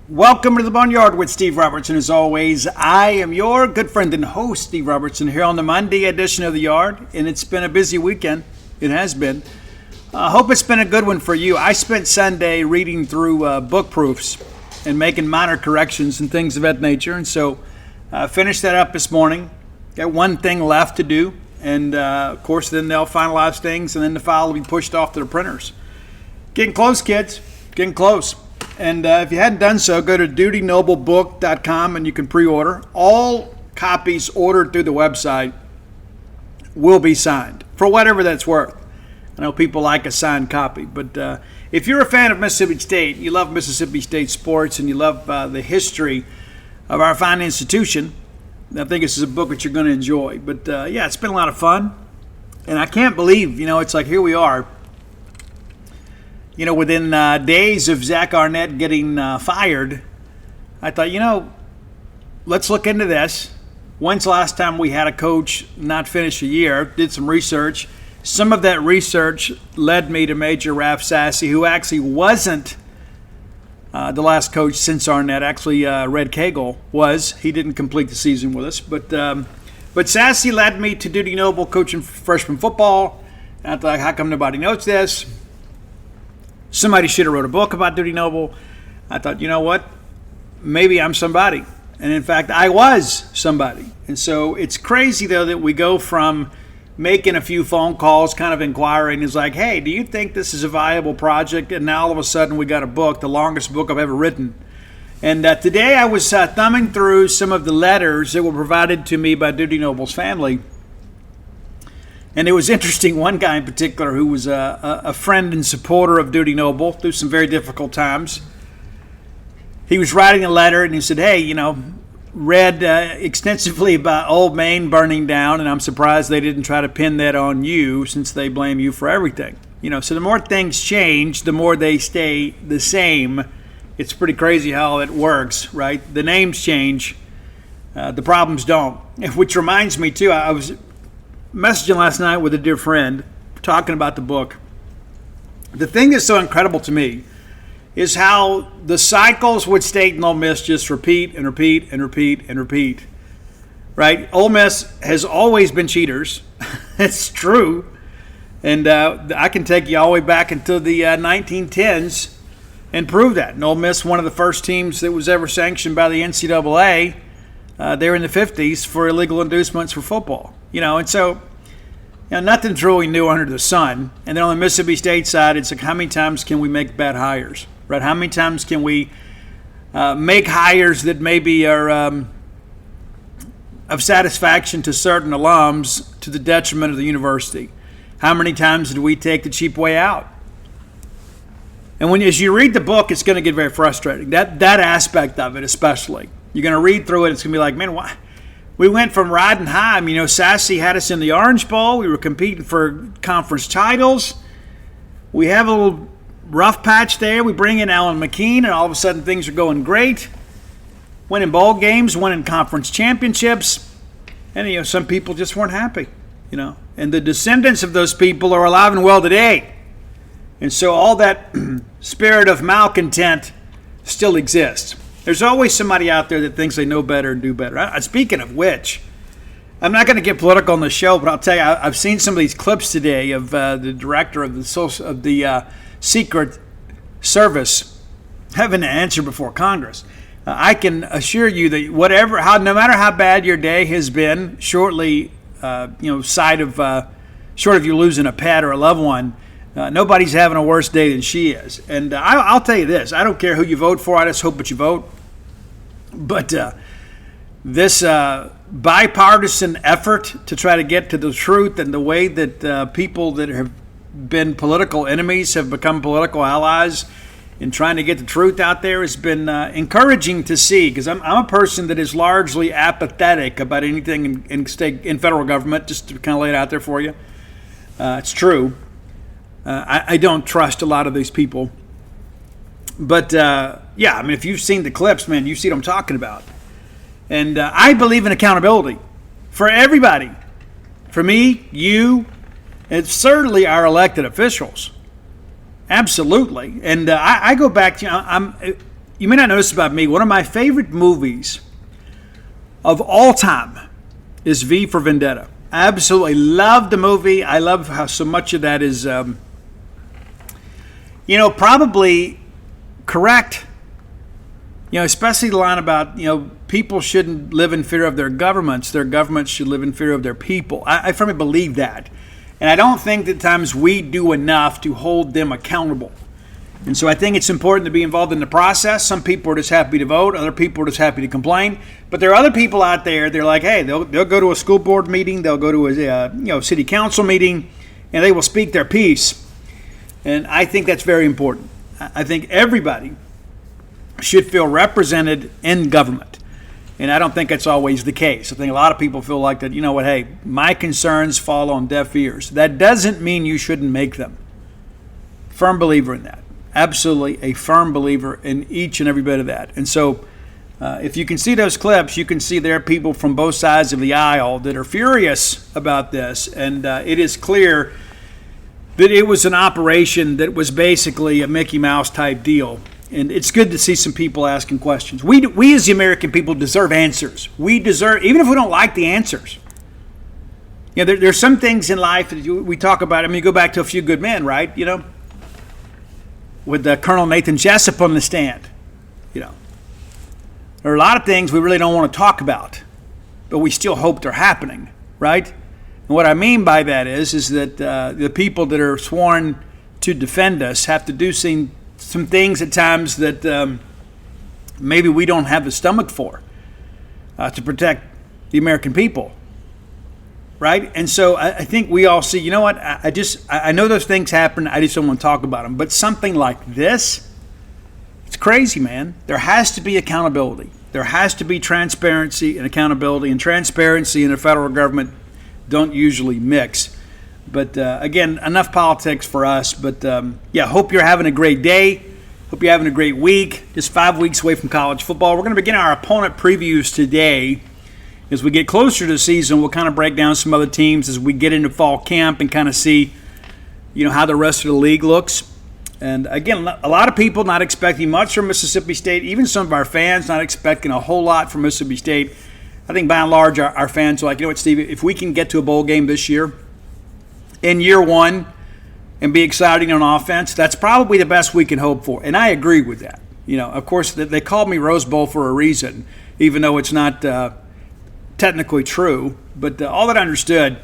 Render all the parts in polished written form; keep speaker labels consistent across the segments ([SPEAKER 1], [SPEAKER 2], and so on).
[SPEAKER 1] Welcome to the Boneyard with Steve Robertson. As always, I am your good friend and host, Steve Robertson, here on the Monday edition of the Yard. And it's been a busy weekend. It has been. I hope it's been a good one for you. I spent Sunday reading through book proofs and making minor corrections and things of that nature. And so I finished that up this morning. Got one thing left to do. And, of course, then they'll finalize things, and then the file will be pushed off to the printers. Getting close, kids. Getting close. And if you hadn't done so, go to dutynoblebook.com and you can pre-order. All copies ordered through the website will be signed, for whatever that's worth. I know people like a signed copy, but if you're a fan of Mississippi State, you love Mississippi State sports, and you love the history of our fine institution, I think this is a book that you're going to enjoy. But yeah, it's been a lot of fun, and I can't believe, it's like here we are. Within days of Zach Arnett getting fired, I thought, let's look into this. When's the last time we had a coach not finish a year? Did some research. Some of that research led me to Major Ralph Sassy, who actually wasn't the last coach since Arnett. Actually, Red Cagle was. He didn't complete the season with us. But Sassy led me to Duty Noble coaching freshman football. And I thought, how come nobody knows this? Somebody should have wrote a book about Duty Noble. I thought, you know what? Maybe I'm somebody. And in fact, I was somebody. And so it's crazy, though, that we go from making a few phone calls, kind of inquiring, is like, hey, do you think this is a viable project? And now all of a sudden we got a book, the longest book I've ever written. And today I was thumbing through some of the letters that were provided to me by Duty Noble's family. And it was interesting, one guy in particular who was a friend and supporter of Duty Noble through some very difficult times. He was writing a letter and he said, hey, read extensively about Old Main burning down, and I'm surprised they didn't try to pin that on you since they blame you for everything. So the more things change, the more they stay the same. It's pretty crazy how it works, right? The names change, the problems don't. Which reminds me, too, I was messaging last night with a dear friend talking about the book. The thing that's so incredible to me is how the cycles with State and Ole Miss just repeat and repeat and repeat and repeat. Right? Ole Miss has always been cheaters. It's true. And I can take you all the way back into the 1910s and prove that. And Ole Miss, one of the first teams that was ever sanctioned by the NCAA, they were in the 50s for illegal inducements for football. And so nothing's really new under the sun. And then on the Mississippi State side, it's like, how many times can we make bad hires, right? How many times can we make hires that maybe are of satisfaction to certain alums to the detriment of the university? How many times do we take the cheap way out? And as you read the book, it's going to get very frustrating. That aspect of it especially. You're going to read through it, it's going to be like, man, why? We went from riding high. Sassy had us in the Orange Bowl. We were competing for conference titles. We have a little rough patch there. We bring in Alan McKean, and all of a sudden things are going great. Winning bowl games, winning conference championships. And, some people just weren't happy, And the descendants of those people are alive and well today. And so all that spirit of malcontent still exists. There's always somebody out there that thinks they know better and do better. Speaking of which, I'm not going to get political on the show, but I'll tell you, I've seen some of these clips today of the director of the Secret Service having to answer before Congress. I can assure you that no matter how bad your day has been, short of you losing a pet or a loved one, nobody's having a worse day than she is. And I'll tell you this, I don't care who you vote for, I just hope that you vote. But this bipartisan effort to try to get to the truth, and the way that people that have been political enemies have become political allies in trying to get the truth out there has been encouraging to see, because I'm a person that is largely apathetic about anything in federal government, just to kind of lay it out there for you. It's true. I don't trust a lot of these people. But, if you've seen the clips, man, you see what I'm talking about. And I believe in accountability for everybody. For me, you, and certainly our elected officials. Absolutely. And I go back to, you may not notice about me, one of my favorite movies of all time is V for Vendetta. I absolutely love the movie. I love how so much of that is, probably correct. Especially the line about, people shouldn't live in fear of their governments. Their governments should live in fear of their people. I firmly believe that. And I don't think that at times we do enough to hold them accountable. And so I think it's important to be involved in the process. Some people are just happy to vote. Other people are just happy to complain. But there are other people out there, they're like, hey, they'll go to a school board meeting. They'll go to a city council meeting, and they will speak their piece. And I think that's very important. I think everybody should feel represented in government. And I don't think that's always the case. I think a lot of people feel like that, hey, my concerns fall on deaf ears. That doesn't mean you shouldn't make them. Firm believer in that. Absolutely a firm believer in each and every bit of that. And so if you can see those clips, you can see there are people from both sides of the aisle that are furious about this. And it is clear that it was an operation that was basically a Mickey Mouse type deal. And it's good to see some people asking questions. We as the American people deserve answers. We deserve, even if we don't like the answers. There's some things in life that we talk about. I mean, you go back to A Few Good Men, right? With Colonel Nathan Jessup on the stand. There are a lot of things we really don't want to talk about, but we still hope they're happening, right? And what I mean by that is that the people that are sworn to defend us have to do some things at times that maybe we don't have the stomach for to protect the American people, right? And so I think we all see, I know those things happen. I just don't want to talk about them. But something like this, it's crazy, man. There has to be accountability. There has to be transparency and accountability. And transparency and the federal government don't usually mix. But again, enough politics for us. But hope you're having a great day. Hope you're having a great week. Just 5 weeks away from college football. We're going to begin our opponent previews today. As we get closer to the season, we'll kind of break down some other teams as we get into fall camp and kind of see, how the rest of the league looks. And again, a lot of people not expecting much from Mississippi State. Even some of our fans not expecting a whole lot from Mississippi State. I think by and large, our fans are like, what, Steve, if we can get to a bowl game this year, in year one, and be exciting on offense, that's probably the best we can hope for. And I agree with that. Of course, they called me Rose Bowl for a reason, even though it's not technically true. But all that I understood,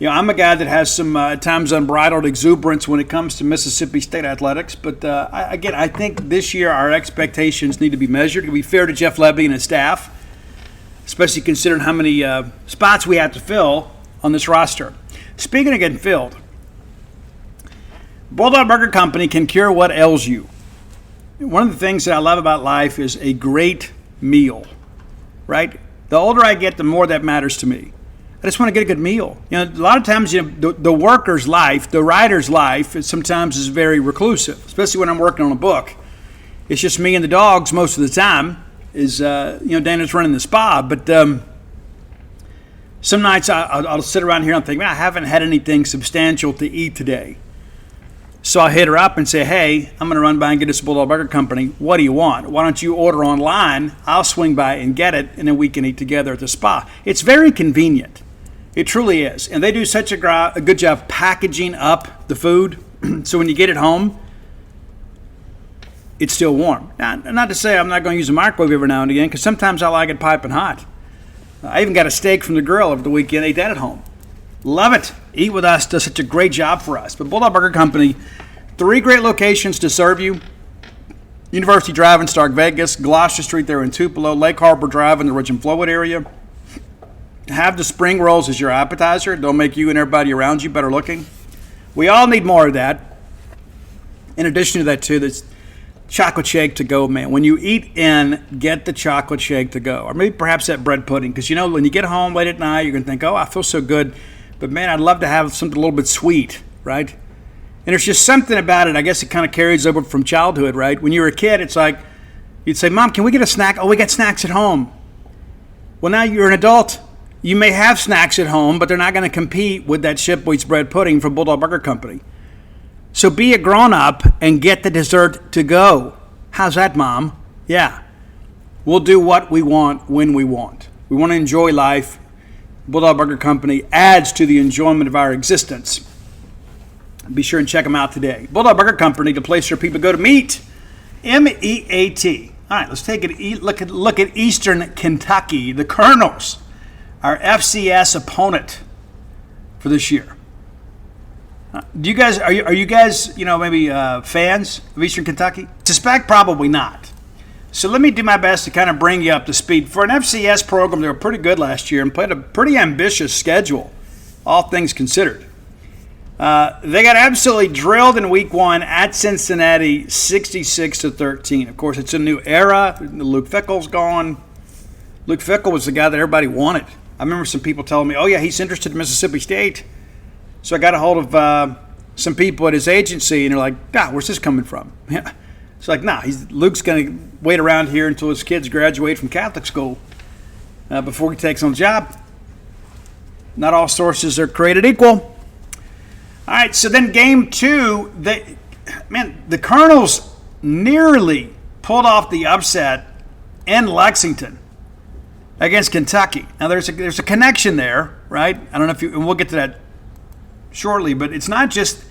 [SPEAKER 1] I'm a guy that has some at times unbridled exuberance when it comes to Mississippi State athletics. But I think this year our expectations need to be measured. To be fair to Jeff Lebby and his staff, especially considering how many spots we have to fill on this roster. Speaking of getting filled, Bulldog Burger Company can cure what ails you. One of the things that I love about life is a great meal, right? The older I get, the more that matters to me. I just want to get a good meal. A lot of times, the worker's life, the writer's life, sometimes is very reclusive, especially when I'm working on a book. It's just me and the dogs most of the time. Dana's running the spa, but some nights I'll sit around here and think, man, I haven't had anything substantial to eat today. So I hit her up and say, hey, I'm going to run by and get this Bulldog Burger Company. What do you want? Why don't you order online? I'll swing by and get it, and then we can eat together at the spa. It's very convenient. It truly is. And they do such a good job packaging up the food. So when you get it home, it's still warm. Now, not to say I'm not going to use a microwave every now and again, because sometimes I like it piping hot. I even got a steak from the grill over the weekend. Ate that at home. Love it. Eat With Us does such a great job for us. But Bulldog Burger Company, 3 great locations to serve you. University Drive in Stark Vegas, Gloucester Street there in Tupelo, Lake Harbor Drive in the Ridge and Flowwood area. Have the spring rolls as your appetizer. They'll make you and everybody around you better looking. We all need more of that. In addition to that, too, there's chocolate shake to go, man. When you eat in, get the chocolate shake to go. Or maybe perhaps that bread pudding. Because, when you get home late at night, you're going to think, oh, I feel so good. But, man, I'd love to have something a little bit sweet, right? And there's just something about it. I guess it kind of carries over from childhood, right? When you were a kid, it's like you'd say, Mom, can we get a snack? Oh, we got snacks at home. Well, now you're an adult. You may have snacks at home, but they're not going to compete with that Shipweed's bread pudding from Bulldog Burger Company. So be a grown-up and get the dessert to go. How's that, Mom? Yeah, we'll do what we want when we want. We want to enjoy life. Bulldog Burger Company adds to the enjoyment of our existence. Be sure and check them out today. Bulldog Burger Company, the place where people go to meet. M-E-A-T. All right, let's take a look at Eastern Kentucky. The Colonels, our FCS opponent for this year. Do you guys are you guys maybe fans of Eastern Kentucky? Suspect probably not. So let me do my best to kind of bring you up to speed. For an FCS program, they were pretty good last year and played a pretty ambitious schedule, all things considered. They got absolutely drilled in week 1 at Cincinnati, 66-13. Of course, it's a new era. Luke Fickell's gone. Luke Fickell was the guy that everybody wanted. I remember some people telling me, oh, yeah, he's interested in Mississippi State. So I got a hold of some people at his agency, and they're like, God, where's this coming from? Yeah. It's like, nah, Luke's going to wait around here until his kids graduate from Catholic school before he takes on the job. Not all sources are created equal. All right, so then game 2, the Colonels nearly pulled off the upset in Lexington against Kentucky. Now, there's a connection there, right? I don't know and we'll get to that shortly, but it's not just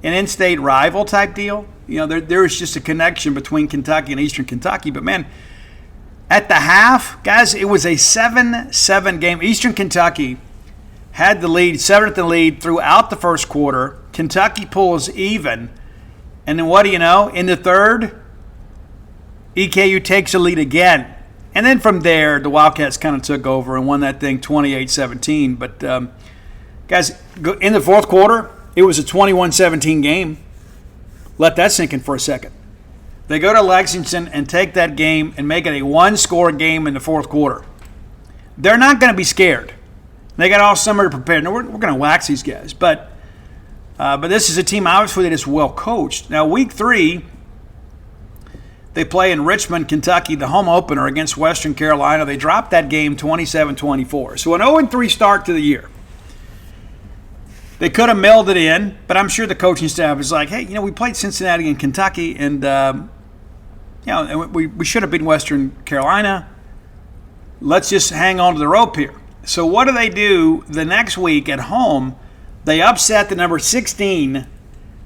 [SPEAKER 1] an in-state rival type deal. There is just a connection between Kentucky and Eastern Kentucky. But, man, at the half, guys, it was a 7-7 game. Eastern Kentucky had the lead, 7th in lead throughout the first quarter. Kentucky pulls even. And then what do you know? In the third, EKU takes the lead again. And then from there, the Wildcats kind of took over and won that thing 28-17. But, guys, in the fourth quarter, it was a 21-17 game. Let that sink in for a second. They go to Lexington and take that game and make it a one-score game in the fourth quarter. They're not going to be scared. They got all summer to prepare. No, we're going to wax these guys. But this is a team, obviously, that is well coached. Now, week 3, they play in Richmond, Kentucky, the home opener against Western Carolina. They dropped that game 27-24. So an 0-3 start to the year. They could have mailed it in, but I'm sure the coaching staff is like, hey, we played Cincinnati and Kentucky, and we should have beaten Western Carolina. Let's just hang on to the rope here. So what do? The next week at home? They upset the number 16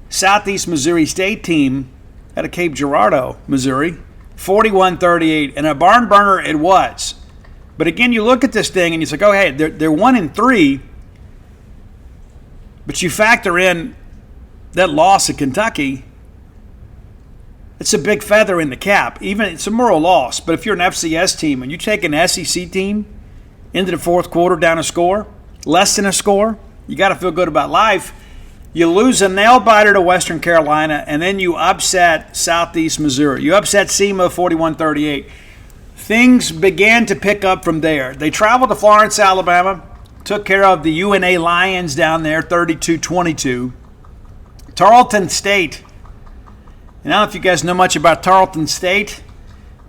[SPEAKER 1] Southeast Missouri State team out of Cape Girardeau, Missouri, 41-38, and a barn burner it was. But again, you look at this thing and you say, oh, hey, they're 1-3. But you factor in that loss at Kentucky, it's a big feather in the cap. Even it's a moral loss. But if you're an FCS team and you take an SEC team into the fourth quarter down a score, less than a score, you got to feel good about life. You lose a nail-biter to Western Carolina, and then you upset Southeast Missouri. You upset SEMA 41-38. Things began to pick up from there. They traveled to Florence, Alabama. Took care of the UNA Lions down there, 32-22. Tarleton State. And I don't know if you guys know much about Tarleton State.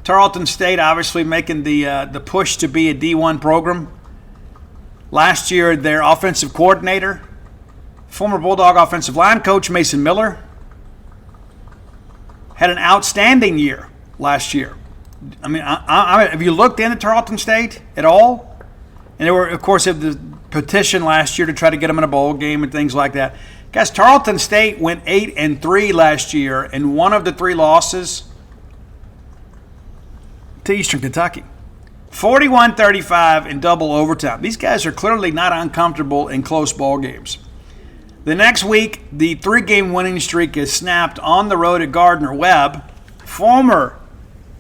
[SPEAKER 1] Tarleton State obviously making the push to be a D1 program. Last year, their offensive coordinator, former Bulldog offensive line coach Mason Miller, had an outstanding year last year. I mean, have you looked into Tarleton State at all? And they were, of course, had the petition last year to try to get them in a bowl game and things like that. Guys, Tarleton State went 8-3 last year, and one of the 3 losses to Eastern Kentucky. 41-35 in double overtime. These guys are clearly not uncomfortable in close ball games. The next week, the 3-game winning streak is snapped on the road at Gardner-Webb, former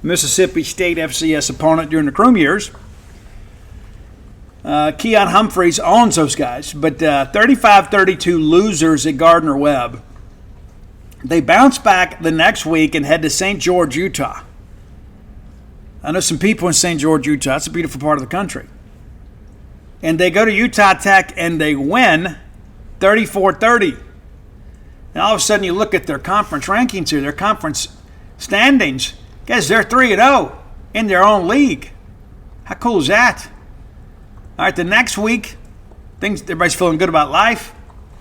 [SPEAKER 1] Mississippi State FCS opponent during the Crum years. Keon Humphreys owns those guys, but 35-32 losers at Gardner-Webb. They bounce back the next week and head to St. George, Utah. I know some people in St. George, Utah. It's a beautiful part of the country. And they go to Utah Tech and they win 34-30. And all of a sudden you look at their conference rankings here, their conference standings. Guys, they're 3-0 in their own league. How cool is that? All right, the next week, everybody's feeling good about life.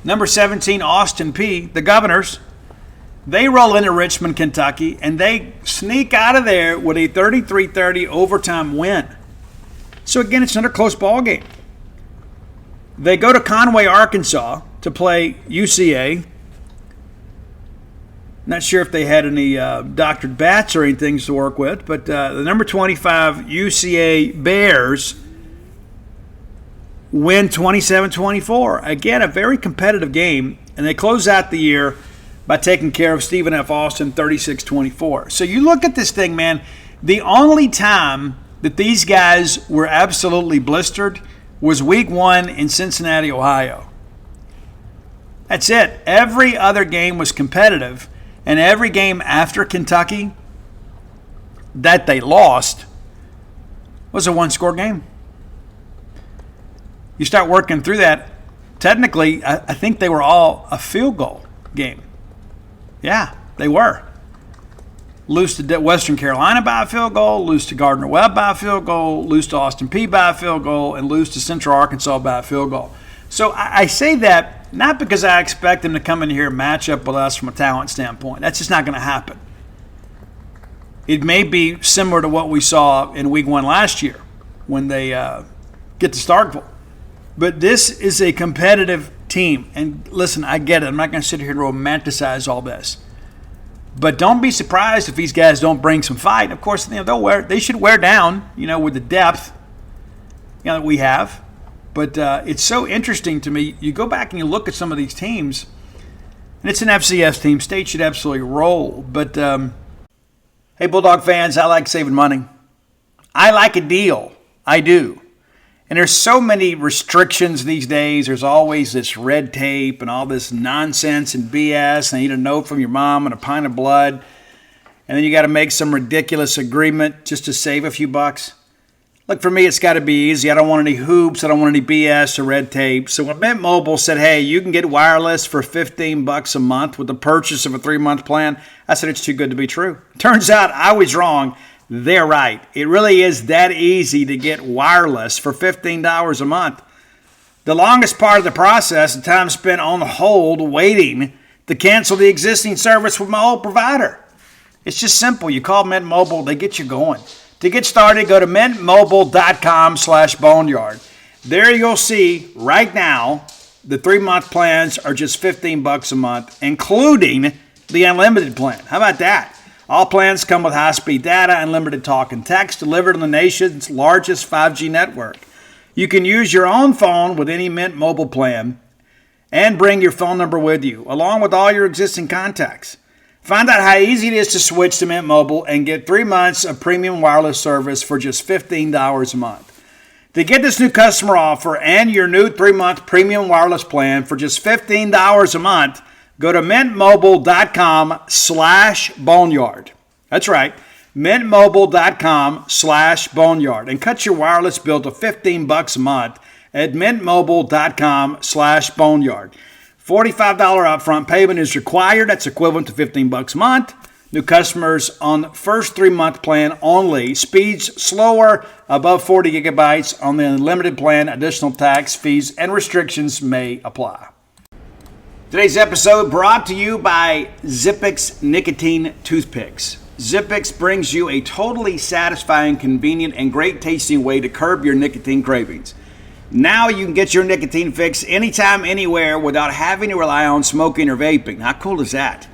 [SPEAKER 1] Number 17, Austin Peay, the Governors, They roll into Richmond, Kentucky, and they sneak out of there with a 33-30 overtime win. So again, it's another close ball game. They go to Conway, Arkansas to play UCA. Not sure if they had any doctored bats or anything to work with, but the number 25 UCA Bears win 27-24. Again, a very competitive game, and they close out the year by taking care of Stephen F. Austin 36-24. So you look at this thing, man, the only time that these guys were absolutely blistered was week 1 in Cincinnati, Ohio. That's it. Every other game was competitive, and every game after Kentucky that they lost was a one-score game. You start working through that, technically, I think they were all a field goal game. Yeah, they were. Lose to Western Carolina by a field goal, lose to Gardner-Webb by a field goal, lose to Austin Peay by a field goal, and lose to Central Arkansas by a field goal. So I say that not because I expect them to come in here and match up with us from a talent standpoint. That's just not going to happen. It may be similar to what we saw in week 1 last year when they get to Starkville. But this is a competitive team. And listen, I get it. I'm not going to sit here and romanticize all this. But don't be surprised if these guys don't bring some fight. Of course, they should wear down, with the depth, that we have. But it's so interesting to me. You go back and you look at some of these teams, and it's an FCS team. State should absolutely roll. But, hey, Bulldog fans, I like saving money. I like a deal. I do. And there's so many restrictions these days. There's always this red tape and all this nonsense and BS. And you need a note from your mom and a pint of blood. And then you got to make some ridiculous agreement just to save a few bucks. Look, for me, it's got to be easy. I don't want any hoops. I don't want any BS or red tape. So when Mint Mobile said, hey, you can get wireless for $15 a month with the purchase of a 3-month plan, I said it's too good to be true. Turns out I was wrong. They're right. It really is that easy to get wireless for $15 a month. The longest part of the process, the time spent on hold waiting to cancel the existing service with my old provider. It's just simple. You call Mint Mobile, they get you going. To get started, go to mintmobile.com/boneyard. There you'll see right now the 3-month plans are just $15 a month, including the unlimited plan. How about that? All plans come with high-speed data, unlimited talk and text delivered on the nation's largest 5G network. You can use your own phone with any Mint Mobile plan and bring your phone number with you, along with all your existing contacts. Find out how easy it is to switch to Mint Mobile and get 3 months of premium wireless service for just $15 a month. To get this new customer offer and your new 3-month premium wireless plan for just $15 a month, go to mintmobile.com/boneyard. That's right, mintmobile.com/boneyard, and cut your wireless bill to $15 a month at mintmobile.com/boneyard. $45 upfront payment is required. That's equivalent to $15 a month. New customers on the first 3-month plan only. Speeds slower, above 40 gigabytes on the unlimited plan. Additional tax, fees, and restrictions may apply. Today's episode brought to you by Zippix Nicotine Toothpicks. Zippix brings you a totally satisfying, convenient, and great tasting way to curb your nicotine cravings. Now you can get your nicotine fix anytime, anywhere without having to rely on smoking or vaping. How cool is that?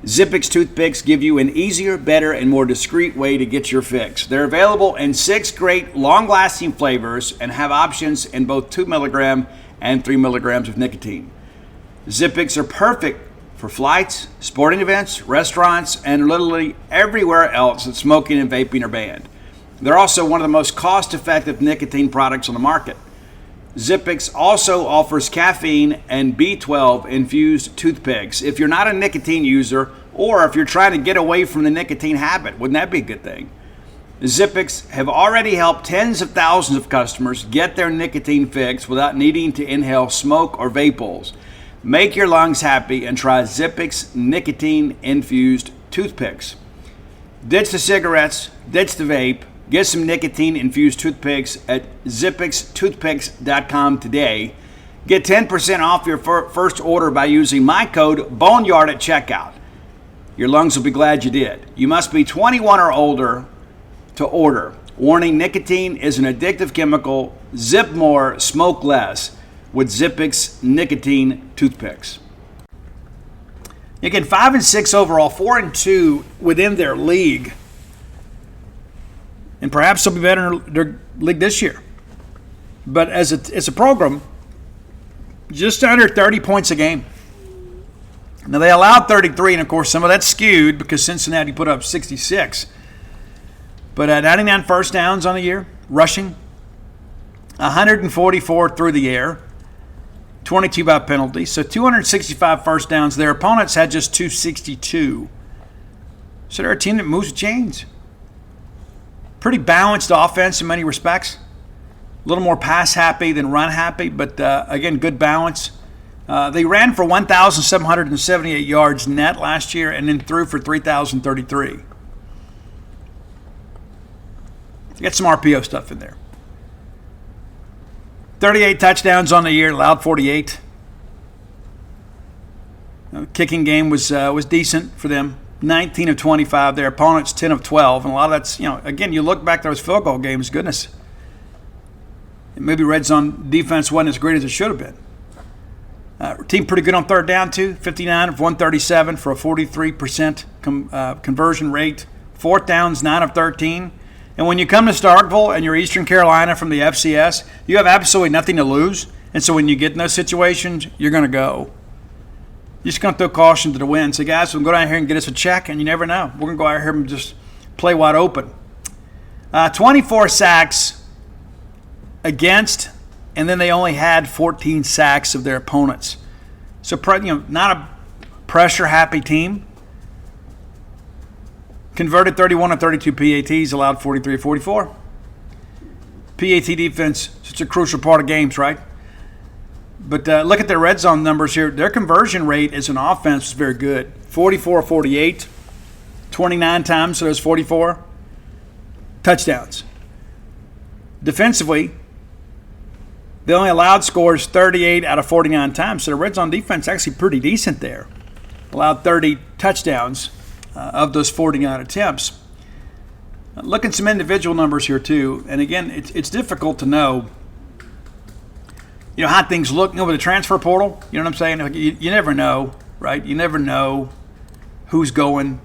[SPEAKER 1] Zippix toothpicks give you an easier, better, and more discreet way to get your fix. They're available in 6 great, long-lasting flavors and have options in both 2 milligram and 3 milligrams of nicotine. Zippix are perfect for flights, sporting events, restaurants, and literally everywhere else that smoking and vaping are banned. They're also one of the most cost-effective nicotine products on the market. Zippix also offers caffeine and B12 infused toothpicks. If you're not a nicotine user, or if you're trying to get away from the nicotine habit, wouldn't that be a good thing? Zippix have already helped tens of thousands of customers get their nicotine fix without needing to inhale smoke or vape bowls. Make your lungs happy and try Zippix nicotine infused toothpicks. Ditch the cigarettes, ditch the vape. Get some nicotine-infused toothpicks at zippixtoothpicks.com today. Get 10% off your first order by using my code BONEYARD at checkout. Your lungs will be glad you did. You must be 21 or older to order. Warning, nicotine is an addictive chemical. Zip more, smoke less with Zippix nicotine toothpicks. Again, 5-6 overall, 4-2 within their league. And perhaps they'll be better in their league this year. But as a program, just under 30 points a game. Now, they allowed 33, and, of course, some of that's skewed because Cincinnati put up 66. But 99 first downs on the year, rushing, 144 through the air, 22 by penalty. So 265 first downs. Their opponents had just 262. So they're a team that moves the chains. Pretty balanced offense in many respects. A little more pass happy than run happy, but again, good balance. They ran for 1,778 yards net last year and then threw for 3,033. Get some RPO stuff in there. 38 touchdowns on the year, allowed 48. Kicking game was decent for them. 19 of 25. Their opponents 10 of 12, and a lot of that's, again, you look back to those field goal games, goodness. Maybe red zone defense wasn't as great as it should have been. Team pretty good on third down, too. 59 of 137 for a 43% conversion rate. Fourth downs, 9 of 13. And when you come to Starkville and you're Eastern Carolina from the FCS, you have absolutely nothing to lose. And so when you get in those situations, you're going to go. You're just going to throw caution to the wind. Say, guys, we'll go down here and get us a check, and you never know. We're going to go out here and just play wide open. 24 sacks against, and then they only had 14 sacks of their opponents. So, not a pressure-happy team. Converted 31 of 32 PATs, allowed 43 of 44. PAT defense, such a crucial part of games, right? But look at their red zone numbers here. Their conversion rate as an offense is very good. 44 of 48, 29 times, so there's 44 touchdowns. Defensively, they only allowed scores 38 out of 49 times, so the red zone defense is actually pretty decent there. Allowed 30 touchdowns of those 49 attempts. Look at some individual numbers here, too. And, again, it's difficult to know, how things look with the transfer portal. You know what I'm saying? You never know, right? You never know who's going,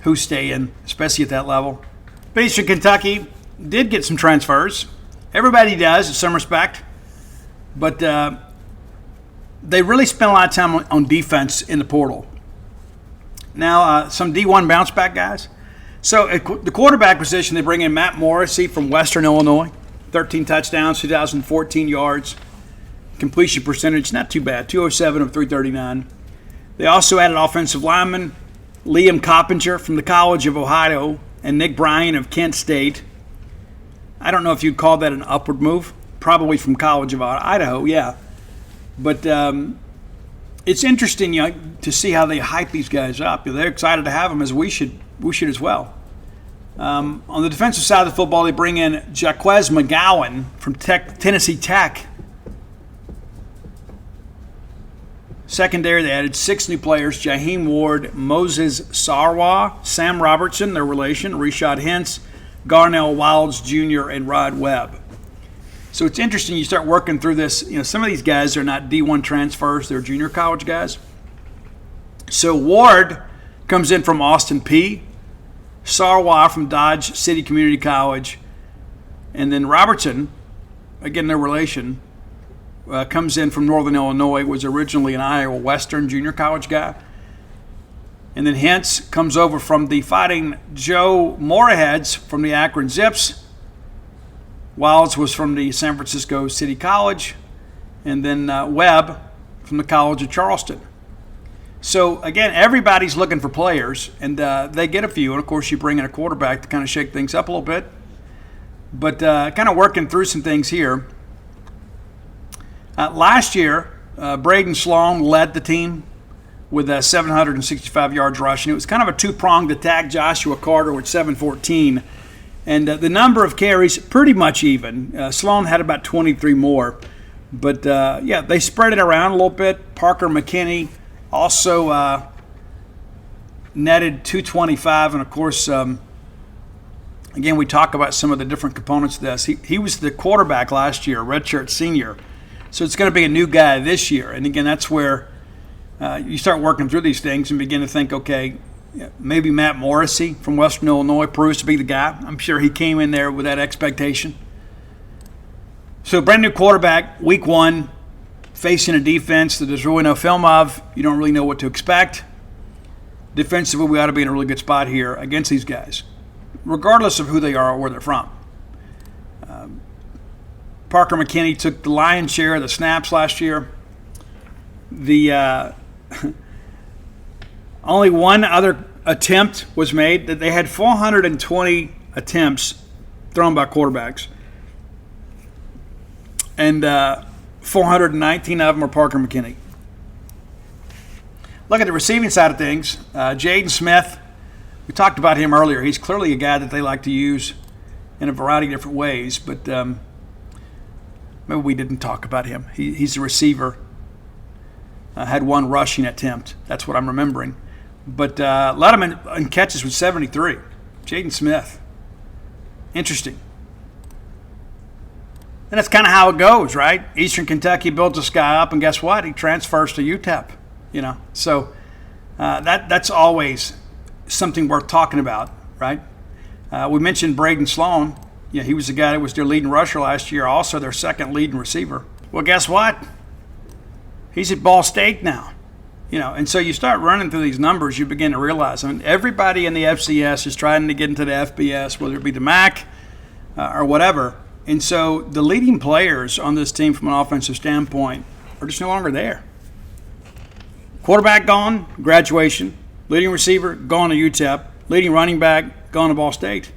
[SPEAKER 1] who's staying, especially at that level. But Eastern Kentucky did get some transfers. Everybody does in some respect. But they really spent a lot of time on defense in the portal. Now, some D1 bounce back guys. So at the quarterback position, they bring in Matt Morrissey from Western Illinois. 13 touchdowns, 2,014 yards. Completion percentage, not too bad, 207 of 339. They also added offensive lineman Liam Coppinger from the College of Ohio and Nick Bryan of Kent State. I don't know if you'd call that an upward move. Probably from College of Idaho, yeah. But it's interesting, to see how they hype these guys up. They're excited to have them, as we should as well. On the defensive side of the football, they bring in Jaquez McGowan from Tennessee Tech. Secondary, they added 6 new players: Jaheim Ward, Moses Sarwa, Sam Robertson, their relation, Rashad Hintz, Garnell Wilds Jr., and Rod Webb. So it's interesting, you start working through this. Some of these guys are not D1 transfers, they're junior college guys. So Ward comes in from Austin P, Sarwa from Dodge City Community College, and then Robertson, again their relation, comes in from Northern Illinois, was originally an Iowa Western junior college guy. And then Hintz comes over from the Fighting Joe Moorheads from the Akron Zips. Wilds was from the San Francisco City College. And then Webb from the College of Charleston. So, again, everybody's looking for players, and they get a few. And, of course, you bring in a quarterback to kind of shake things up a little bit. But kind of working through some things here. Last year, Braden Sloan led the team with 765 yards rushing. It was kind of a two-pronged attack. Joshua Carter with 714. And the number of carries, pretty much even. Sloan had about 23 more. But, they spread it around a little bit. Parker McKinney also netted 225, and of course, again, we talk about some of the different components of this. He was the quarterback last year, redshirt senior, so it's going to be a new guy this year. And again, that's where you start working through these things and begin to think, okay, maybe Matt Morrissey from Western Illinois proves to be the guy. I'm sure he came in there with that expectation. So brand new quarterback, week one, facing a defense that there's really no film of. You don't really know what to expect. Defensively, we ought to be in a really good spot here against these guys, regardless of who they are or where they're from. Parker McKinney took the lion's share of the snaps last year. The only one other attempt was made. That they had 420 attempts thrown by quarterbacks, and 419 of them are Parker McKinney. Look at the receiving side of things. Jaden Smith, we talked about him earlier. He's clearly a guy that they like to use in a variety of different ways, but maybe we didn't talk about him. He's a receiver. Had one rushing attempt. That's what I'm remembering. But led him in catches with 73. Jaden Smith. Interesting. And that's kind of how it goes, right? Eastern Kentucky built this guy up, and guess what? He transfers to UTEP. So that's always something worth talking about, right? We mentioned Braden Sloan. He was the guy that was their leading rusher last year, also their second leading receiver. Well, guess what? He's at Ball State now. And so you start running through these numbers, you begin to realize, everybody in the FCS is trying to get into the FBS, whether it be the MAC or whatever. And so the leading players on this team from an offensive standpoint are just no longer there. Quarterback gone, graduation. Leading receiver, gone to UTEP. Leading running back, gone to Ball State.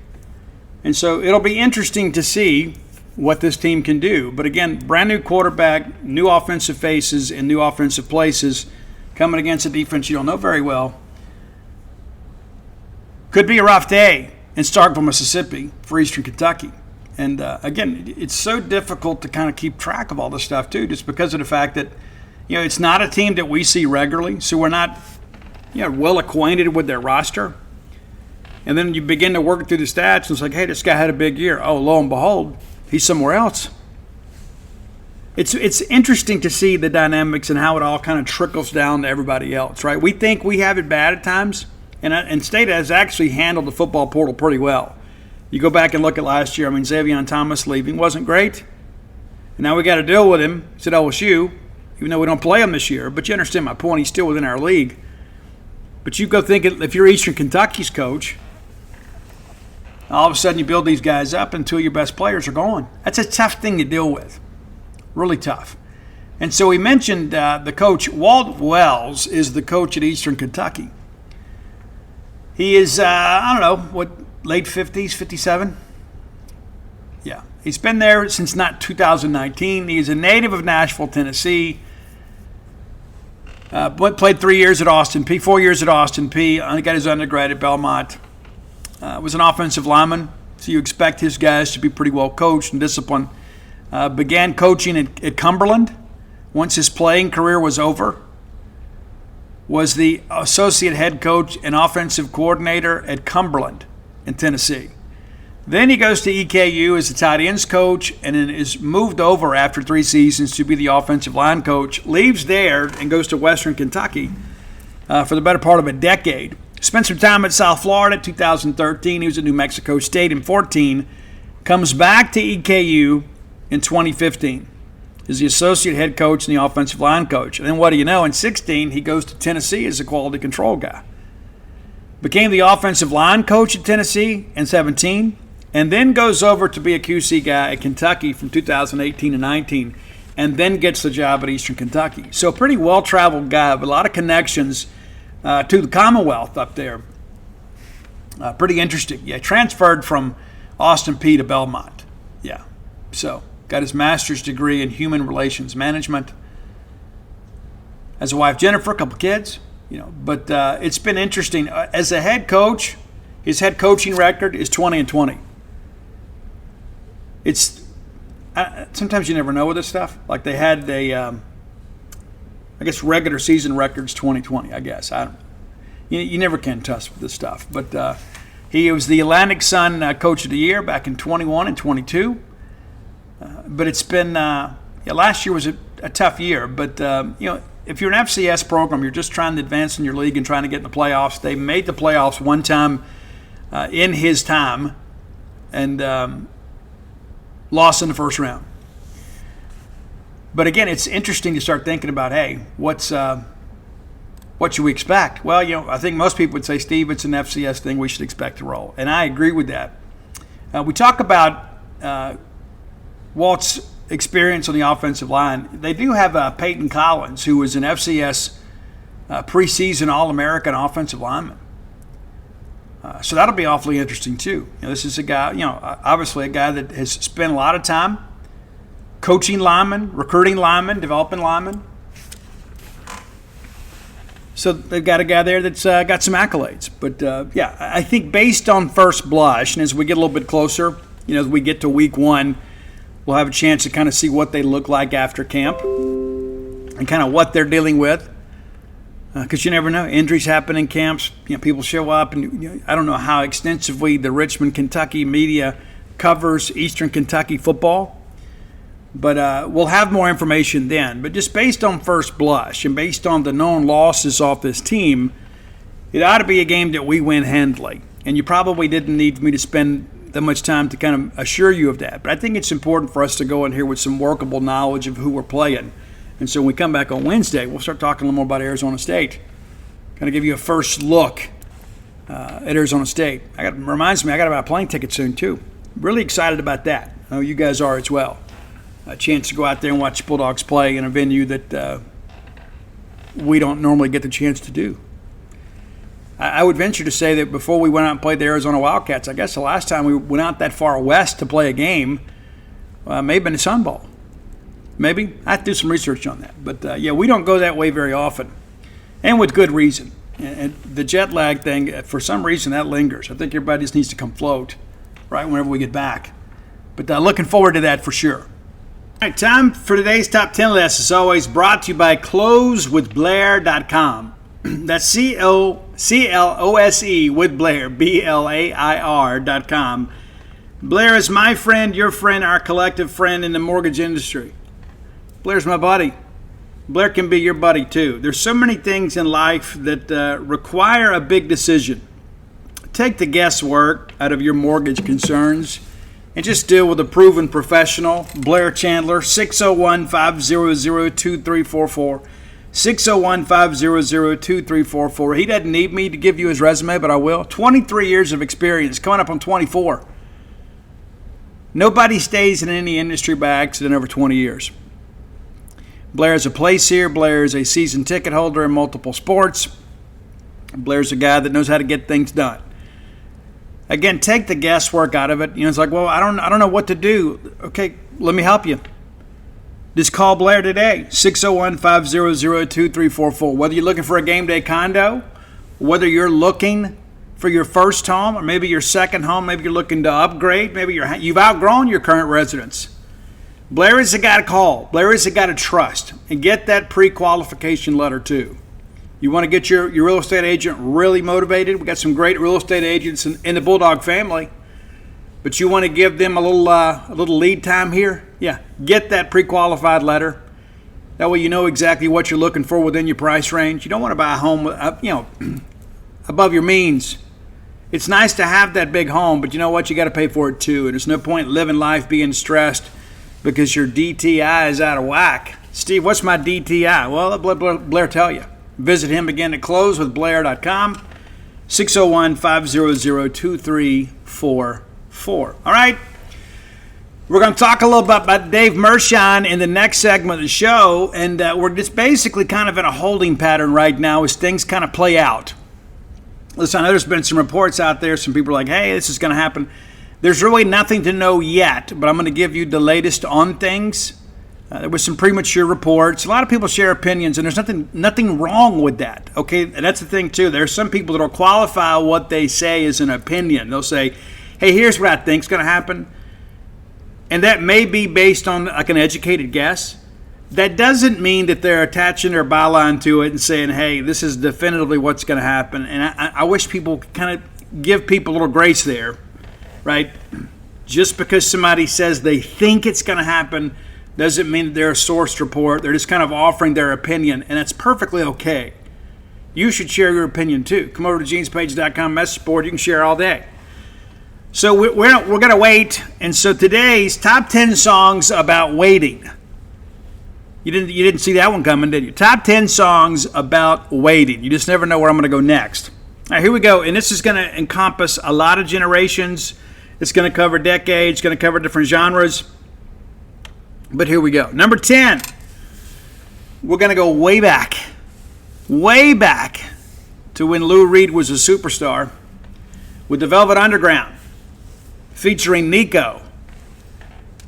[SPEAKER 1] And so it'll be interesting to see what this team can do. But again, brand new quarterback, new offensive faces, and new offensive places coming against a defense you don't know very well. Could be a rough day in Starkville, Mississippi for Eastern Kentucky. And again, it's so difficult to kind of keep track of all this stuff too, just because of the fact that it's not a team that we see regularly, so we're not well acquainted with their roster. And then you begin to work through the stats, and it's like, hey, this guy had a big year. Oh, lo and behold, he's somewhere else. It's interesting to see the dynamics and how it all kind of trickles down to everybody else, right? We think we have it bad at times, and State has actually handled the football portal pretty well. You go back and look at last year. Xavier Thomas leaving wasn't great. And now we got to deal with him. He's at LSU, even though we don't play him this year. But you understand my point. He's still within our league. But you go think if you're Eastern Kentucky's coach, all of a sudden you build these guys up and two of your best players are gone. That's a tough thing to deal with. Really tough. And so we mentioned the coach. Walt Wells is the coach at Eastern Kentucky. He is, late 50s, 57? Yeah. He's been there since 2019. He's a native of Nashville, Tennessee. Played 4 years at Austin Peay. Got his undergrad at Belmont. Was an offensive lineman, so you expect his guys to be pretty well coached and disciplined. Began coaching at Cumberland once his playing career was over. Was the associate head coach and offensive coordinator at Cumberland in Tennessee. Then he goes to EKU as the tight ends coach and then is moved over after 3 seasons to be the offensive line coach. Leaves there and goes to Western Kentucky for the better part of a decade. Spent some time at South Florida in 2013. He was at New Mexico State in 2014. Comes back to EKU in 2015. Is the associate head coach and the offensive line coach. And then what do you know? In 2016, he goes to Tennessee as a quality control guy. Became the offensive line coach at Tennessee in 2017. And then goes over to be a QC guy at Kentucky from 2018 to 19. And then gets the job at Eastern Kentucky. So a pretty well-traveled guy with a lot of connections to the Commonwealth up there. Pretty interesting. Yeah, transferred from Austin Peay to Belmont. Yeah, so got his master's degree in human relations management. Has a wife, Jennifer, a couple kids. But it's been interesting. As a head coach, his head coaching record is 20-20. It's sometimes you never know with this stuff. Like they had regular season records 20-20. I guess You never can trust with this stuff. But he was the Atlantic Sun Coach of the Year back in 21 and 22. But it's been last year was a tough year. But if you're an FCS program, you're just trying to advance in your league and trying to get in the playoffs. They made the playoffs one time in his time and lost in the first round. But again, it's interesting to start thinking about, hey, what should we expect? Well, I think most people would say, Steve, it's an FCS thing. We should expect to roll. And I agree with that. We talk about Walt's experience on the offensive line. They do have Peyton Collins, who was an FCS preseason All-American offensive lineman. So that'll be awfully interesting too. This is a guy, obviously a guy that has spent a lot of time coaching linemen, recruiting linemen, developing linemen. So they've got a guy there that's got some accolades. But I think based on first blush, and as we get a little bit closer, as we get to week 1, we'll have a chance to kind of see what they look like after camp and kind of what they're dealing with. Because you never know. Injuries happen in camps. People show up. And I don't know how extensively the Richmond, Kentucky media covers Eastern Kentucky football. But we'll have more information then. But just based on first blush and based on the known losses off this team, it ought to be a game that we win handily. And you probably didn't need me to spend that much time to kind of assure you of that. But I think it's important for us to go in here with some workable knowledge of who we're playing. And so when we come back on Wednesday, we'll start talking a little more about Arizona State. Kind of give you a first look at Arizona State. Reminds me, I got about a plane ticket soon too. Really excited about that. I know you guys are as well. A chance to go out there and watch Bulldogs play in a venue that we don't normally get the chance to do. I would venture to say that before we went out and played the Arizona Wildcats, I guess the last time we went out that far west to play a game may have been the Sun Bowl. Maybe. I have to do some research on that. But, we don't go that way very often, and with good reason. And the jet lag thing, for some reason, that lingers. I think everybody just needs to come float right whenever we get back. But looking forward to that for sure. All right, time for today's Top 10 list. As always, brought to you by closewithblair.com. That's CLOSE with Blair, BLAIR.com. Blair is my friend, your friend, our collective friend in the mortgage industry. Blair's my buddy. Blair can be your buddy too. There's so many things in life that require a big decision. Take the guesswork out of your mortgage concerns and just deal with a proven professional, Blair Chandler, 601-500-2344. 601-500-2344. He doesn't need me to give you his resume, but I will. 23 years of experience, coming up on 24. Nobody stays in any industry by accident over 20 years. Blair's a place here. Blair is a season ticket holder in multiple sports. Blair's a guy that knows how to get things done. Again, take the guesswork out of it. It's like, well, I don't know what to do. Okay, let me help you. Just call Blair today, 601-500-2344. Whether you're looking for a game day condo, whether you're looking for your first home or maybe your second home, maybe you're looking to upgrade, maybe you've outgrown your current residence. Blair is the guy to call. Blair is the guy to trust. And get that pre-qualification letter too. You want to get your real estate agent really motivated. We got some great real estate agents in the Bulldog family. But you want to give them a little lead time here? Yeah, get that pre-qualified letter. That way you know exactly what you're looking for within your price range. You don't want to buy a home, above your means. It's nice to have that big home, but you know what? You got to pay for it too. And there's no point living life being stressed because your DTI is out of whack. Steve, what's my DTI? Well, let Blair tell you. Visit him again at closewithblair.com, 601-500-2344. All right, we're going to talk a little bit about Dave Mershon in the next segment of the show, and we're just basically kind of in a holding pattern right now as things kind of play out. Listen, I know there's been some reports out there. Some people are like, hey, this is going to happen. There's really nothing to know yet, but I'm going to give you the latest on things. There was some premature reports. A lot of people share opinions, and there's nothing wrong with that, okay? And that's the thing, too. There are some people that will qualify what they say as an opinion. They'll say, hey, here's what I think is going to happen. And that may be based on like an educated guess. that doesn't mean that they're attaching their byline to it and saying, hey, this is definitively what's going to happen. And I wish people could kind of give people a little grace there, right? Just because somebody says they think it's going to happen doesn't mean that they're a sourced report. They're just kind of offering their opinion, and that's perfectly okay. You should share your opinion too. Come over to genespage.com message board. You can share all day. So we're going to wait. And so today's top 10 songs about waiting. You didn't see that one coming, did you? Top 10 songs about waiting. You just never know where I'm going to go next. All right, here we go. And this is going to encompass a lot of generations. It's going to cover decades, going to cover different genres. But here we go. Number 10. We're going to go way back to when Lou Reed was a superstar with the Velvet Underground featuring Nico.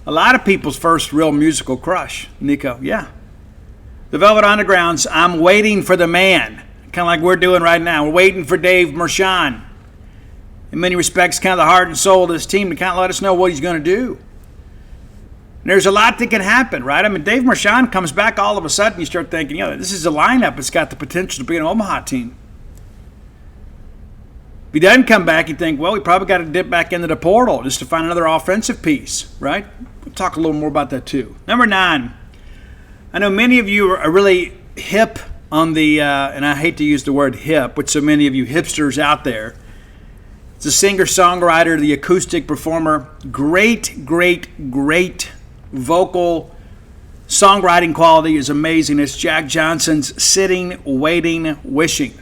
[SPEAKER 1] A lot of people's first real musical crush, Nico, yeah. The Velvet Underground's I'm Waiting for the Man, kind of like we're doing right now. We're waiting for Dave Mershon. In many respects, kind of the heart and soul of this team to kind of let us know what he's going to do. And there's a lot that can happen, right? I mean, Dave Mershon comes back all of a sudden, you start thinking, this is a lineup that's got the potential to be an Omaha team. If he doesn't come back, you think, well, we probably got to dip back into the portal just to find another offensive piece, right? We'll talk a little more about that too. Number 9. I know many of you are really hip on the, and I hate to use the word hip, with so many of you hipsters out there. It's a singer-songwriter, the acoustic performer. Great vocal songwriting quality is amazing. It's Jack Johnson's Sitting, Waiting, Wishing.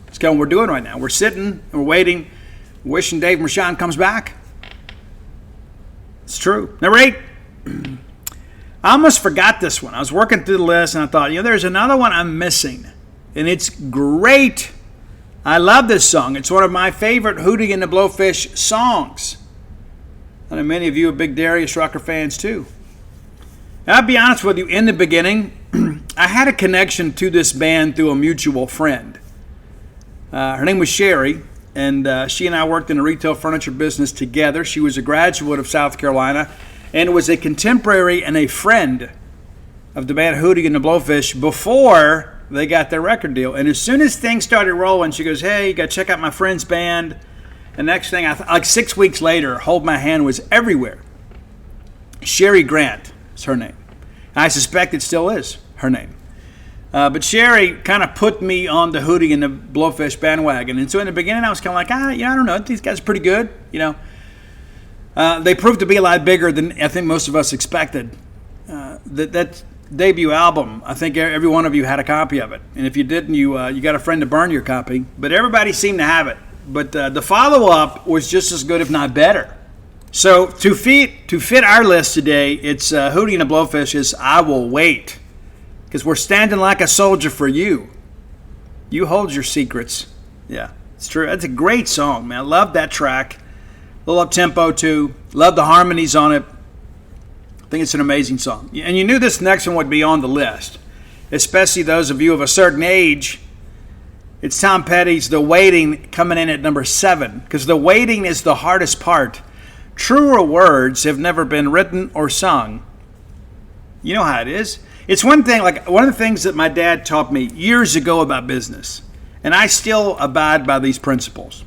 [SPEAKER 1] That's kind of what we're doing right now. We're sitting and we're waiting, wishing Dave Mershon comes back. It's true. Number 8. I almost forgot this one. I was working through the list and I thought, there's another one I'm missing. And it's great. I love this song. It's one of my favorite Hootie and the Blowfish songs. I know many of you are big Darius Rucker fans too. Now, I'll be honest with you, in the beginning, I had a connection to this band through a mutual friend. Her name was Sherry, and she and I worked in the retail furniture business together. She was a graduate of South Carolina and was a contemporary and a friend of the band Hootie and the Blowfish before they got their record deal. And as soon as things started rolling, she goes, hey, you got to check out my friend's band. And next thing, like 6 weeks later, Hold My Hand was everywhere. Sherry Grant is her name. I suspect it still is her name. But Sherry kind of put me on the Hootie and the Blowfish bandwagon. And so in the beginning, I was kind of like, I don't know. These guys are pretty good. They proved to be a lot bigger than I think most of us expected. That debut album, I think every one of you had a copy of it. And if you didn't, you got a friend to burn your copy. But everybody seemed to have it. But the follow-up was just as good, if not better. So to fit our list today, it's Hootie and the Blowfish's I Will Wait. Because we're standing like a soldier for you. You hold your secrets. Yeah, it's true. That's a great song, man. I love that track. A little up-tempo, too. Love the harmonies on it. I think it's an amazing song. And you knew this next one would be on the list, especially those of you of a certain age. It's Tom Petty's The Waiting coming in at number 7, because the waiting is the hardest part. Truer words have never been written or sung. You know how it is. It's one thing, like one of the things that my dad taught me years ago about business, and I still abide by these principles.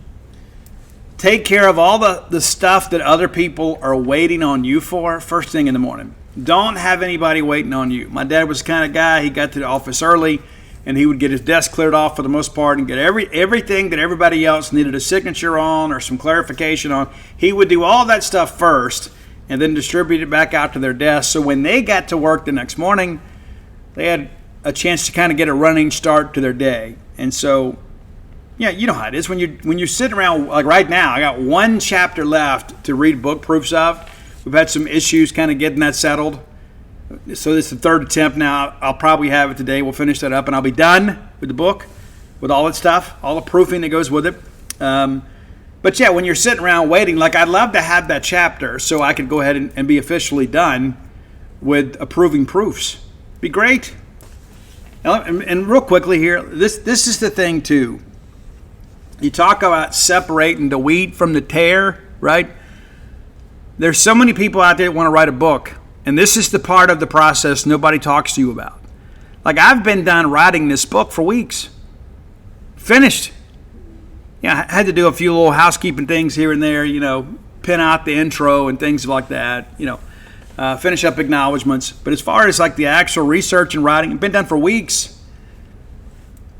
[SPEAKER 1] Take care of all the stuff that other people are waiting on you for first thing in the morning. Don't have anybody waiting on you. My dad was the kind of guy, he got to the office early, and he would get his desk cleared off for the most part and get everything that everybody else needed a signature on or some clarification on. He would do all that stuff first and then distribute it back out to their desk. So when they got to work the next morning, they had a chance to kind of get a running start to their day. And so, yeah, you know how it is. When you're sitting around, like right now, I got one chapter left to read book proofs of. We've had some issues kind of getting that settled. So this is the third attempt now. I'll probably have it today. We'll finish that up, and I'll be done with the book, with all that stuff, all the proofing that goes with it. But yeah, when you're sitting around waiting, like I'd love to have that chapter so I could go ahead and be officially done with approving proofs. Be great. And real quickly here, this is the thing too. You talk about separating the wheat from the tare, right? There's so many people out there that want to write a book, And this is the part of the process nobody talks to you about. Like, I've been done writing this book for weeks. Finished. Yeah, I had to do a few little housekeeping things here and there, pin out the intro and things like that, finish up acknowledgments. But as far as like the actual research and writing, it's been done for weeks.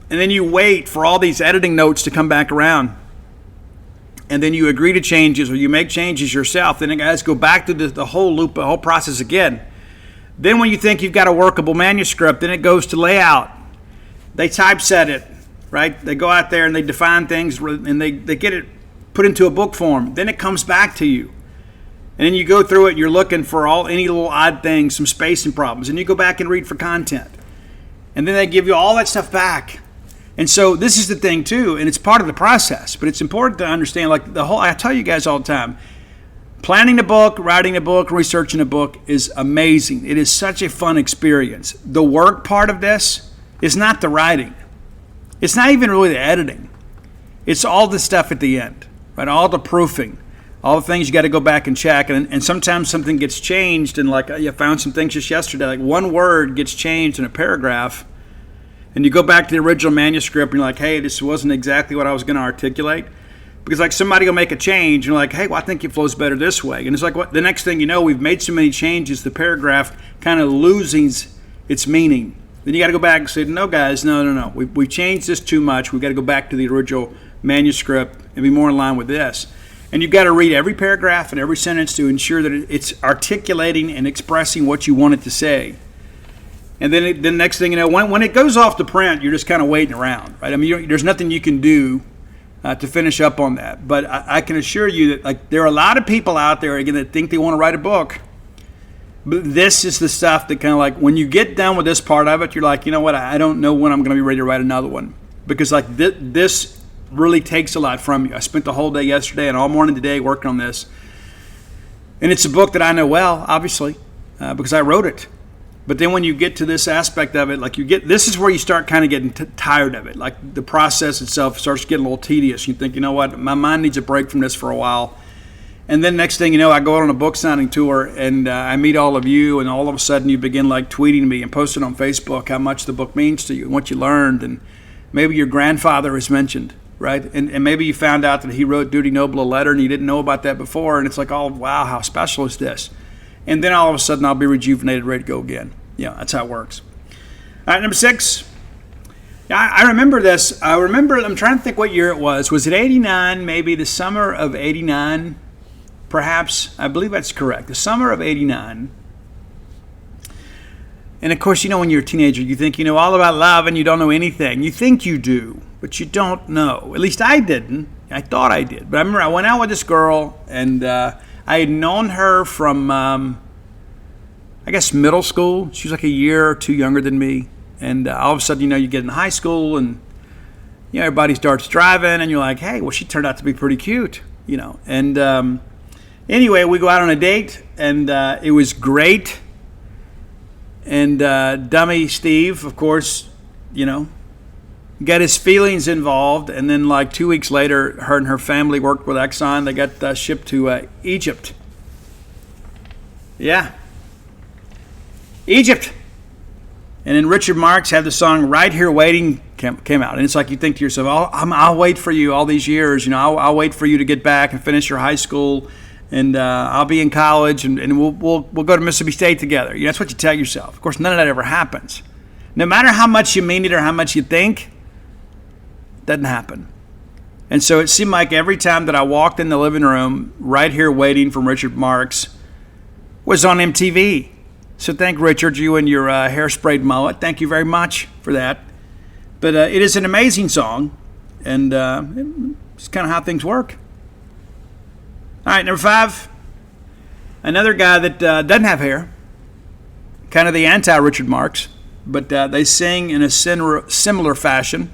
[SPEAKER 1] And then you wait for all these editing notes to come back around. And then you agree to changes or you make changes yourself. Then it has to go back to the whole loop, the whole process again. Then when you think you've got a workable manuscript, then it goes to layout. They typeset it, right? They go out there and they define things and they get it put into a book form. Then it comes back to you. And then you go through it and you're looking for any little odd things, some spacing problems. And you go back and read for content. And then they give you all that stuff back. And so this is the thing too, and it's part of the process, but it's important to understand, like I tell you guys all the time, planning a book, writing a book, researching a book is amazing. It is such a fun experience. The work part of this is not the writing. It's not even really the editing. It's all the stuff at the end, right? All the proofing, all the things you got to go back and check. And sometimes something gets changed, and like I found some things just yesterday, like one word gets changed in a paragraph, and you go back to the original manuscript and you're like, hey, this wasn't exactly what I was going to articulate. Because like somebody will make a change and you're like, hey, well, I think it flows better this way. And it's like what the next thing you know, we've made so many changes, the paragraph kind of loses its meaning. Then you got to go back and say, no, guys, no. We've changed this too much. We've got to go back to the original manuscript and be more in line with this. And you've got to read every paragraph and every sentence to ensure that it's articulating and expressing what you want it to say. And then the next thing you know, when it goes off the print, you're just kind of waiting around, right? I mean, there's nothing you can do to finish up on that. But I can assure you that like there are a lot of people out there, again, that think they want to write a book. But this is the stuff that kind of like, when you get done with this part of it, you're like, you know what, I don't know when I'm going to be ready to write another one. Because like this really takes a lot from you. I spent the whole day yesterday and all morning today working on this. And it's a book that I know well, obviously, because I wrote it. But then when you get to this aspect of it, like this is where you start kind of getting tired of it. Like the process itself starts getting a little tedious. You think, you know what, my mind needs a break from this for a while. And then next thing you know, I go out on a book signing tour and I meet all of you, and all of a sudden you begin like tweeting me and posting on Facebook how much the book means to you and what you learned. And maybe your grandfather is mentioned, right? And maybe you found out that he wrote Duty Noble a letter and you didn't know about that before. And it's like, oh, wow, how special is this? And then all of a sudden I'll be rejuvenated, ready to go again. Yeah, that's how it works. All right, number 6. I remember this. I'm trying to think what year it was. Was it 89, maybe the summer of 89, perhaps? I believe that's correct. The summer of 89. And of course, when you're a teenager, you think you know all about love and you don't know anything. You think you do, but you don't know. At least I didn't. I thought I did. But I remember I went out with this girl, and I had known her from, I guess, middle school. She was like a year or two younger than me. And all of a sudden, you get in high school and, everybody starts driving and you're like, hey, well, she turned out to be pretty cute, And anyway, we go out on a date and it was great. And dummy Steve, of course, got his feelings involved. And then like 2 weeks later, her and her family worked with Exxon. They got shipped to Egypt. Yeah. Egypt. And then Richard Marx had the song Right Here Waiting came out. And it's like you think to yourself, I'll wait for you all these years. I'll wait for you to get back and finish your high school. And I'll be in college and we'll go to Mississippi State together. That's what you tell yourself. Of course, none of that ever happens. No matter how much you mean it or how much you think, it doesn't happen. And so it seemed like every time that I walked in the living room, Right Here Waiting from Richard Marx was on MTV. So thank Richard, you and your hair-sprayed mullet. Thank you very much for that. But it is an amazing song, and it's kind of how things work. All right, number 5. Another guy that doesn't have hair, kind of the anti-Richard Marx, but they sing in a similar fashion.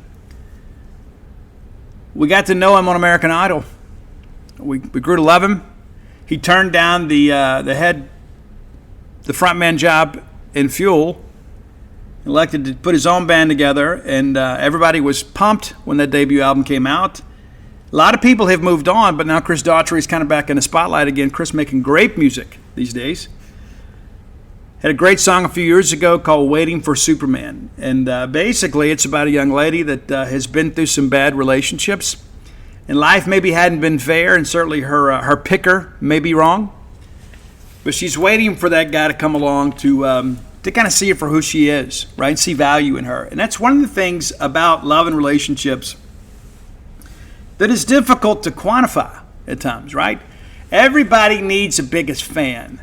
[SPEAKER 1] We got to know him on American Idol. We grew to love him. He turned down the frontman job in Fuel, elected to put his own band together, and everybody was pumped when that debut album came out. A lot of people have moved on, but now Chris Daughtry is kind of back in the spotlight again. Chris making great music these days. Had a great song a few years ago called Waiting for Superman. And basically, it's about a young lady that has been through some bad relationships. And life maybe hadn't been fair, and certainly her picker may be wrong. But she's waiting for that guy to come along to kind of see her for who she is, right? And see value in her. And that's one of the things about love and relationships that is difficult to quantify at times, right? Everybody needs a biggest fan.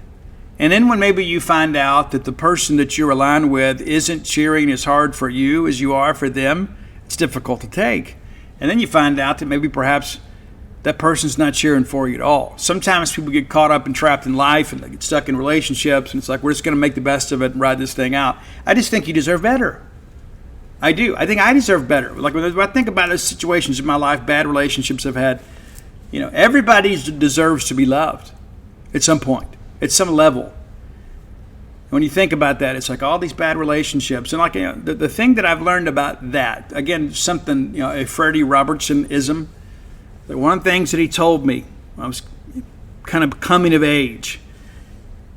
[SPEAKER 1] And then when maybe you find out that the person that you're aligned with isn't cheering as hard for you as you are for them, it's difficult to take. And then you find out that maybe perhaps that person's not cheering for you at all. Sometimes people get caught up and trapped in life and they get stuck in relationships, and it's like, we're just going to make the best of it and ride this thing out. I just think you deserve better. I do. I think I deserve better. Like when I think about those situations in my life, bad relationships I've had, everybody deserves to be loved at some point, at some level. When you think about that, it's like all these bad relationships. And the thing that I've learned about that, again, something, a Freddie Robertson-ism, that one of the things that he told me when I was kind of coming of age,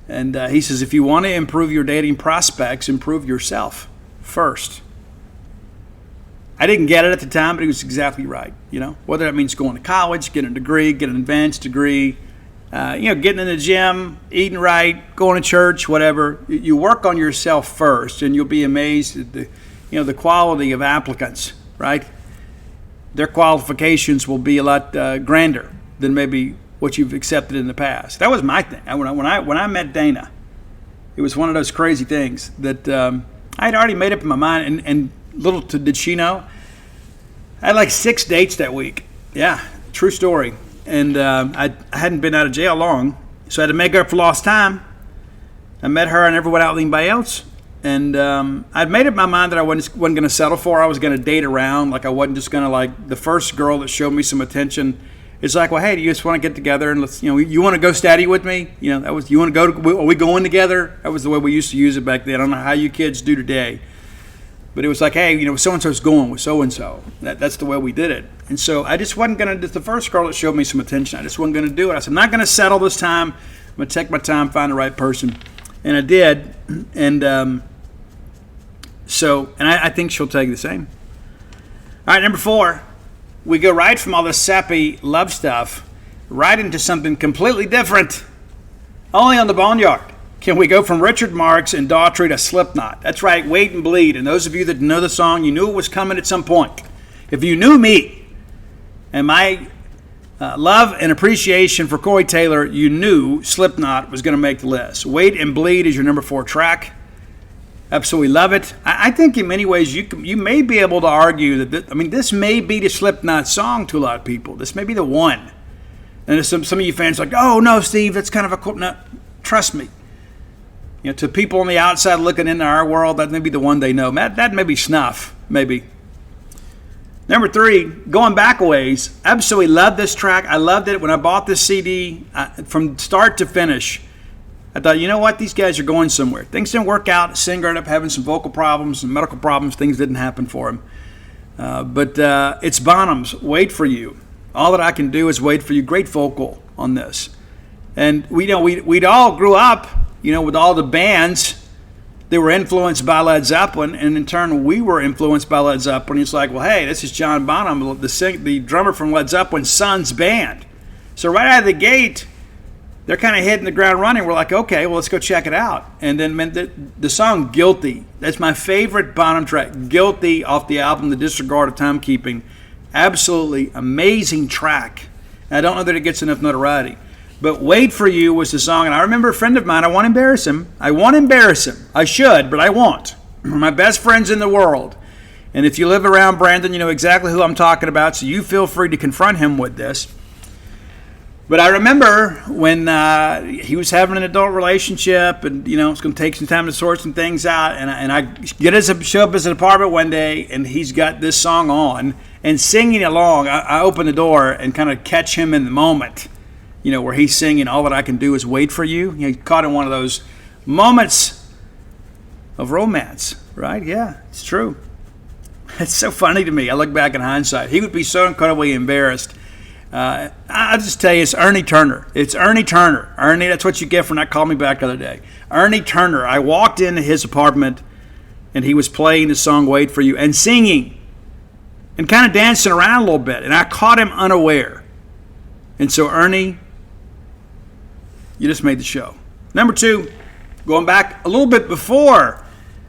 [SPEAKER 1] and he says, if you want to improve your dating prospects, improve yourself first. I didn't get it at the time, but he was exactly right. Whether that means going to college, getting a degree, getting an advanced degree, getting in the gym, eating right, going to church, whatever. You work on yourself first, and you'll be amazed at the quality of applicants, right? Their qualifications will be a lot grander than maybe what you've accepted in the past. That was my thing. When I met Dana, it was one of those crazy things that I had already made up in my mind, and little did she know, I had like 6 dates that week. Yeah, true story. And I hadn't been out of jail long, so I had to make up for lost time. I met her, and never went out with anybody else. And I'd made up my mind that I wasn't going to settle for her. I was going to date around. Like I wasn't just going to the first girl that showed me some attention. It's like, well, hey, do you just want to get together and let's, you want to go steady with me? That was, you want to go? Are we going together? That was the way we used to use it back then. I don't know how you kids do today. But it was like, hey, so-and-so's going with so-and-so. That's the way we did it. And so I just wasn't going to, the first girl that showed me some attention, I just wasn't going to do it. I said, I'm not going to settle this time. I'm going to take my time, find the right person. And I did. And I think she'll take the same. All right, number 4. We go right from all this sappy love stuff right into something completely different. Only on the Boneyard can we go from Richard Marx and Daughtry to Slipknot. That's right, Wait and Bleed. And those of you that know the song, you knew it was coming at some point. If you knew me and my love and appreciation for Corey Taylor, you knew Slipknot was going to make the list. Wait and Bleed is your number 4 track. Absolutely love it. I think in many ways you may be able to argue that this may be the Slipknot song to a lot of people. This may be the one. And some of you fans are like, oh no, Steve, that's kind of a cool. No, trust me. To people on the outside looking into our world, that may be the one they know. That may be snuff, maybe. Number 3, going back a ways, absolutely love this track. I loved it when I bought this CD from start to finish. I thought, you know what? These guys are going somewhere. Things didn't work out. The singer ended up having some vocal problems and medical problems. Things didn't happen for him. But it's Bonham's Wait For You. All that I can do is wait for you. Great vocal on this. And we'd all grew up, with all the bands that were influenced by Led Zeppelin, and in turn we were influenced by Led Zeppelin. It's like, well, hey, this is John Bonham, the drummer from Led Zeppelin's son's band. So right out of the gate, they're kind of hitting the ground running. We're like, okay, well, let's go check it out. And then the song Guilty, that's my favorite Bonham track, Guilty, off the album The Disregard of Timekeeping. Absolutely amazing track. And I don't know that it gets enough notoriety. But Wait For You was the song, and I remember a friend of mine, I won't embarrass him. I should, but I won't. My best friends in the world. And if you live around Brandon, you know exactly who I'm talking about, so you feel free to confront him with this. But I remember when he was having an adult relationship, and it's going to take some time to sort some things out. And I show up at his apartment one day, and he's got this song on and singing along. I open the door and kind of catch him in the moment, where he's singing. All that I can do is wait for you. He caught in one of those moments of romance, right? Yeah, it's true. It's so funny to me. I look back in hindsight. He would be so incredibly embarrassed I'll just tell you, it's Ernie Turner. It's Ernie Turner. Ernie, that's what you get for not calling me back the other day. Ernie Turner. I walked into his apartment, and he was playing the song Wait For You and singing and kind of dancing around a little bit. And I caught him unaware. And so, Ernie, you just made the show. Number 2, going back a little bit before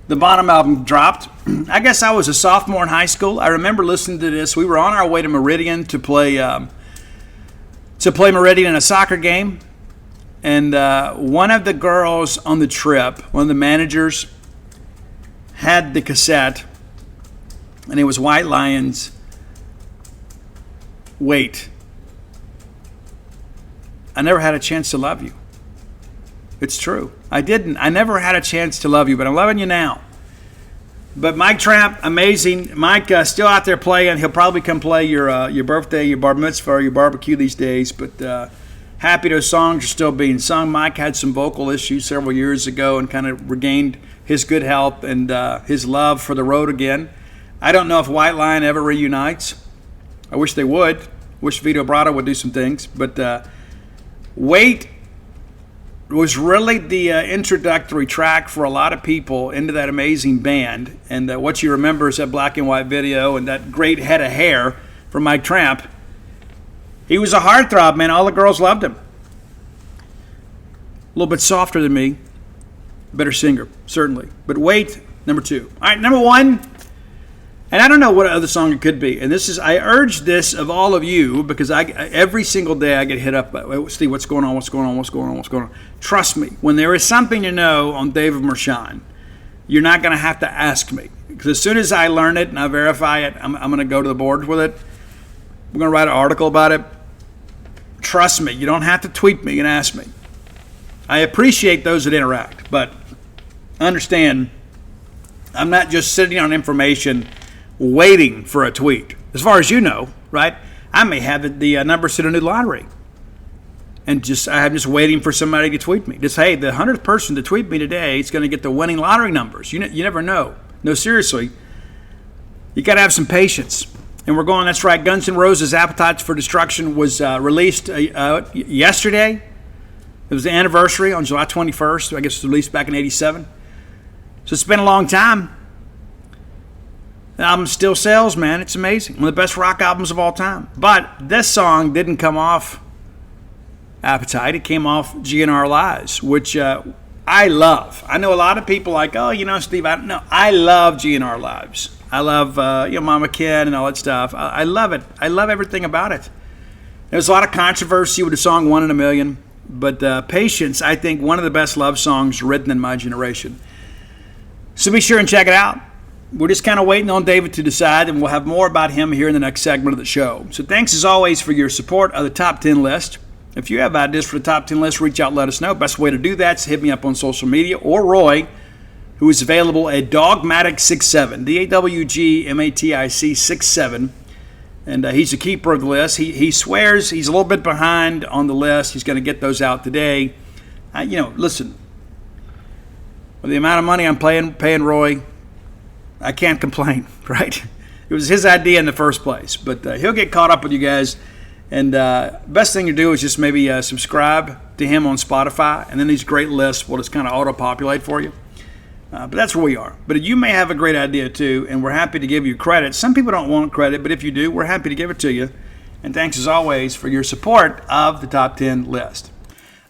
[SPEAKER 1] the Bonham album dropped, I guess I was a sophomore in high school. I remember listening to this. We were on our way to Meridian to play Meridian in a soccer game. And one of the girls on the trip, one of the managers, had the cassette, and it was White Lions' Wait. I never had a chance to love you. It's true. I didn't. I never had a chance to love you, but I'm loving you now. But Mike Tramp, amazing. Mike still out there playing. He'll probably come play your birthday, your bar mitzvah, or your barbecue these days. But happy those songs are still being sung. Mike had some vocal issues several years ago and kind of regained his good health and his love for the road again. I don't know if White Lion ever reunites. I wish they would. Wish Vito Bratta would do some things. But Wait was really the introductory track for a lot of people into that amazing band. And what you remember is that black and white video and that great head of hair from Mike Tramp. He was a heartthrob, man. All the girls loved him. A little bit softer than me. Better singer, certainly. But Wait, number 2. All right, number 1. And I don't know what other song it could be. And this is, I urge this of all of you because every single day I get hit up by, Steve, what's going on, what's going on, what's going on, what's going on. Trust me, when there is something to know on David Mershon, you're not going to have to ask me. Because as soon as I learn it and I verify it, I'm going to go to the board with it. We're going to write an article about it. Trust me, you don't have to tweet me and ask me. I appreciate those that interact, but understand I'm not just sitting on information waiting for a tweet. As far as you know, right? I may have the numbers to the new lottery. And I'm just waiting for somebody to tweet me. Just, hey, the 100th person to tweet me today is going to get the winning lottery numbers. You never know. No, seriously. You got to have some patience. And we're going, that's right, Guns N' Roses' Appetites for Destruction was released yesterday. It was the anniversary on July 21st. I guess it was released back in 87. So it's been a long time. The album still sells, man. It's amazing. One of the best rock albums of all time. But this song didn't come off Appetite. It came off GNR Lives, which I love. I know a lot of people like, oh, Steve, I love GNR Lives. I love, Mama Ken and all that stuff. I love it. I love everything about it. There's a lot of controversy with the song One in a Million. But Patience, I think, one of the best love songs written in my generation. So be sure and check it out. We're just kind of waiting on David to decide, and we'll have more about him here in the next segment of the show. So thanks, as always, for your support of the Top 10 list. If you have ideas for the Top 10 list, reach out and let us know. Best way to do that is hit me up on social media, or Roy, who is available at Dogmatic67, DAWGMATIC67. And he's the keeper of the list. He swears he's a little bit behind on the list. He's going to get those out today. Listen, with the amount of money I'm paying Roy, I can't complain, right? It was his idea in the first place. But he'll get caught up with you guys. And best thing to do is just maybe subscribe to him on Spotify. And then these great lists will just kind of auto-populate for you. But that's where we are. But you may have a great idea too, and we're happy to give you credit. Some people don't want credit, but if you do, we're happy to give it to you. And thanks as always for your support of the Top 10 list.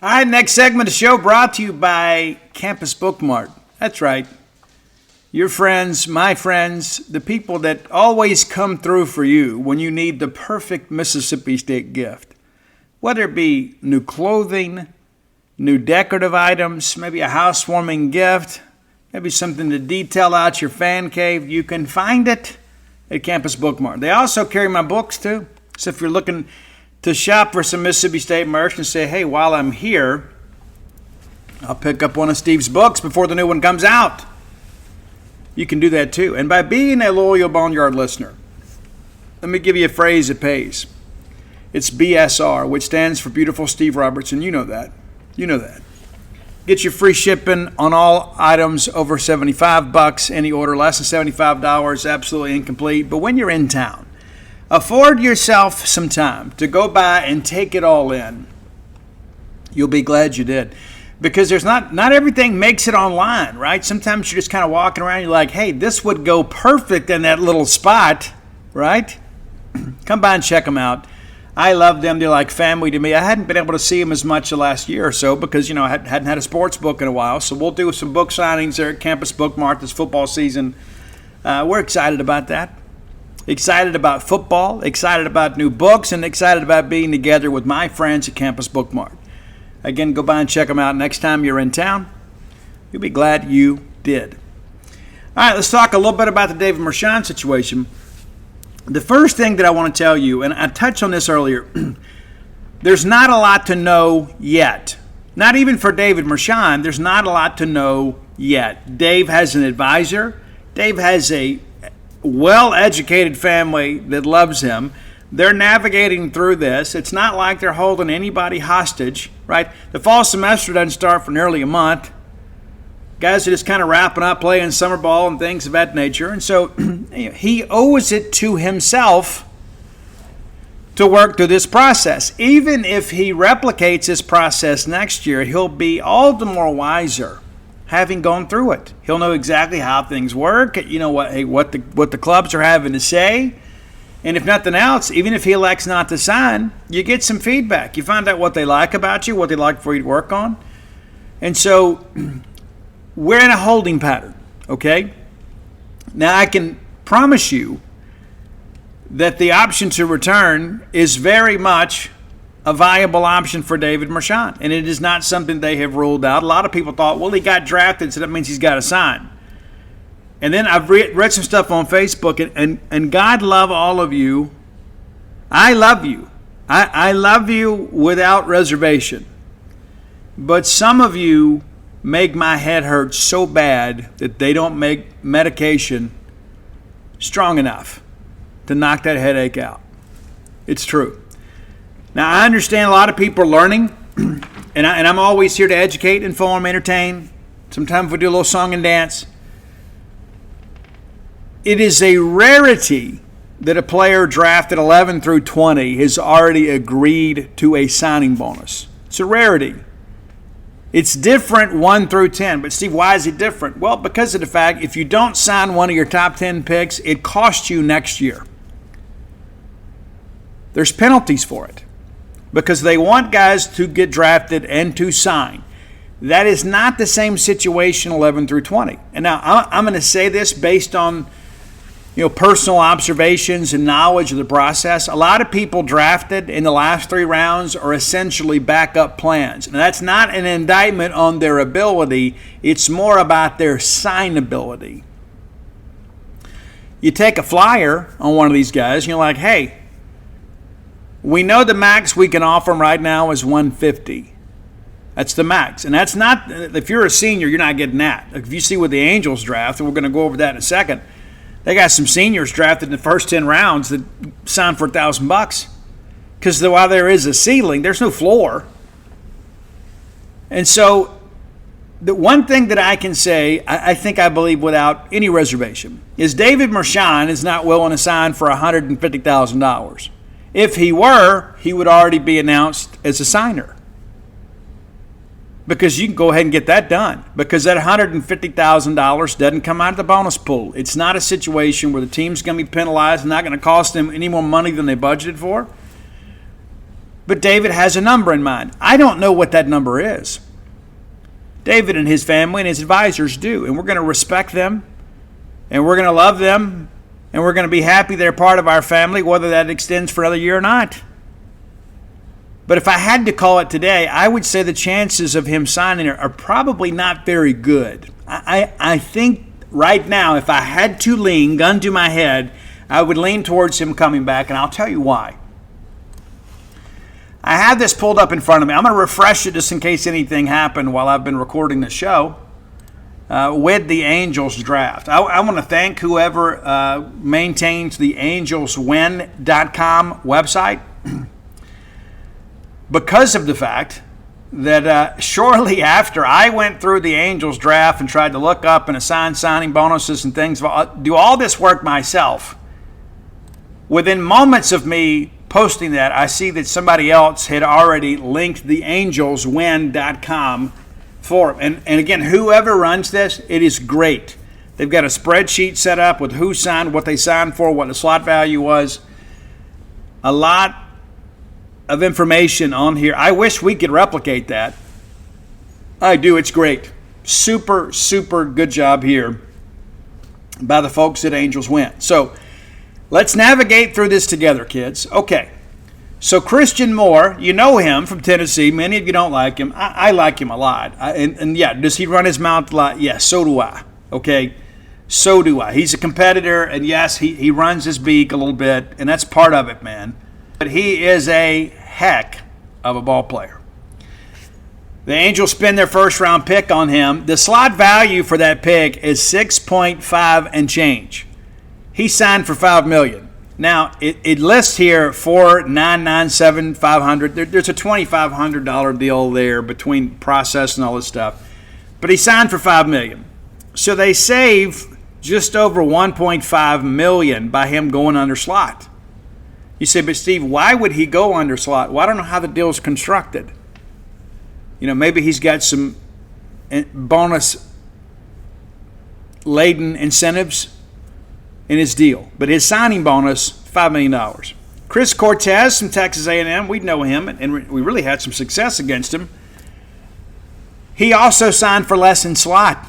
[SPEAKER 1] All right, next segment of the show brought to you by Campus Book Mart. That's right. Your friends, my friends, the people that always come through for you when you need the perfect Mississippi State gift. Whether it be new clothing, new decorative items, maybe a housewarming gift, maybe something to detail out your fan cave, you can find it at Campus Book Mart. They also carry my books too. So if you're looking to shop for some Mississippi State merch and say, hey, while I'm here, I'll pick up one of Steve's books before the new one comes out. You can do that too. And by being a loyal Boneyard listener, let me give you a phrase that pays. It's BSR, which stands for Beautiful Steve Robertson. You know that. You know that. Get your free shipping on all items over $75. Any order less than $75, absolutely incomplete. But when you're in town, Afford yourself some time to go by and take it all in. You'll be glad you did. Because there's not everything makes it online, right? Sometimes you're just kind of walking around, you're like, hey, this would go perfect in that little spot, right? Come by and check them out. I love them. They're like family to me. I hadn't been able to see them as much the last year or so because, I hadn't had a sports book in a while. So we'll do some book signings there at Campus Bookmart this football season. We're excited about that. Excited about football, excited about new books, and excited about being together with my friends at Campus Bookmart. Again, go by and check them out next time you're in town. You'll be glad you did. All right, let's talk a little bit about the David Mershon situation. The first thing that I want to tell you, and I touched on this earlier, there's not a lot to know yet. Not even for David Mershon, there's not a lot to know yet. Dave has an advisor. Dave has a well-educated family that loves him. They're navigating through this. It's not like they're holding anybody hostage, right? The fall semester doesn't start for nearly a month. Guys are just kind of wrapping up, playing summer ball and things of that nature. And so he owes it to himself to work through this process. Even if he replicates this process next year, he'll be all the more wiser having gone through it. He'll know exactly how things work, what the clubs are having to say. And if nothing else, even if he elects not to sign, you get some feedback. You find out what they like about you, what they like for you to work on. And so we're in a holding pattern, okay? Now, I can promise you that the option to return is very much a viable option for David Mershon, and it is not something they have ruled out. A lot of people thought, well, he got drafted, so that means he's got to sign. And then I've read some stuff on Facebook, and God love all of you. I love you. I love you without reservation. But some of you make my head hurt so bad that they don't make medication strong enough to knock that headache out. It's true. Now, I understand a lot of people are learning, and I'm always here to educate, inform, entertain. Sometimes we do a little song and dance. It is a rarity that a player drafted 11 through 20 has already agreed to a signing bonus. It's a rarity. It's different 1 through 10. But Steve, why is it different? Well, because of the fact if you don't sign one of your top 10 picks, it costs you next year. There's penalties for it because they want guys to get drafted and to sign. That is not the same situation 11 through 20. And now I'm going to say this based on personal observations and knowledge of the process. A lot of people drafted in the last 3 rounds are essentially backup plans. Now, that's not an indictment on their ability. It's more about their signability. You take a flyer on one of these guys, and you're like, hey, we know the max we can offer them right now is $150. That's the max. And that's not, if you're a senior, you're not getting that. If you see what the Angels draft, and we're going to go over that in a second, they got some seniors drafted in the first 10 rounds that signed for $1,000 because while there is a ceiling, there's no floor. And so the one thing that I can say, I believe without any reservation, is David Mershon is not willing to sign for $150,000. If he were, he would already be announced as a signer. Because you can go ahead and get that done. Because that $150,000 doesn't come out of the bonus pool. It's not a situation where the team's going to be penalized and not going to cost them any more money than they budgeted for. But David has a number in mind. I don't know what that number is. David and his family and his advisors do. And we're going to respect them. And we're going to love them. And we're going to be happy they're part of our family, whether that extends for another year or not. But if I had to call it today, I would say the chances of him signing are probably not very good. I think right now, if I had to lean, gun to my head, I would lean towards him coming back, and I'll tell you why. I have this pulled up in front of me. I'm going to refresh it just in case anything happened while I've been recording the show with the Angels draft. I want to thank whoever maintains the AngelsWin.com website. Because of the fact that shortly after I went through the Angels draft and tried to look up and assign signing bonuses and things, do all this work myself, Within moments of me posting that, I see that somebody else had already linked the angelswin.com for him. And again, whoever runs this, it is great. They've got a spreadsheet set up with who signed, what they signed for, what the slot value was. A lot of information on here. I wish we could replicate that. I do. It's great. Super, super good job here by the folks at Angels Win. So let's navigate through this together, kids. Okay. So Christian Moore, you know him from Tennessee. Many of you don't like him. I like him a lot. And yeah, does he run his mouth a lot? Yes, so do I. Okay. So do I. He's a competitor, and yes, he runs his beak a little bit, and that's part of it, man. But he is a heck of a ball player. The Angels spend their first-round pick on him. The slot value for that pick is $6.5 and change. He signed for $5 million. Now, it lists here $4,997,500. There's a $2,500 deal there between process and all this stuff. But he signed for $5 million. So they save just over $1.5 million by him going under slot. You say, but Steve, why would he go under slot? Well, I don't know how the deal's constructed. You know, maybe he's got some bonus-laden incentives in his deal. But his signing bonus, $5 million. Chris Cortez from Texas A&M, we know him, and we really had some success against him. He also signed for less in slot.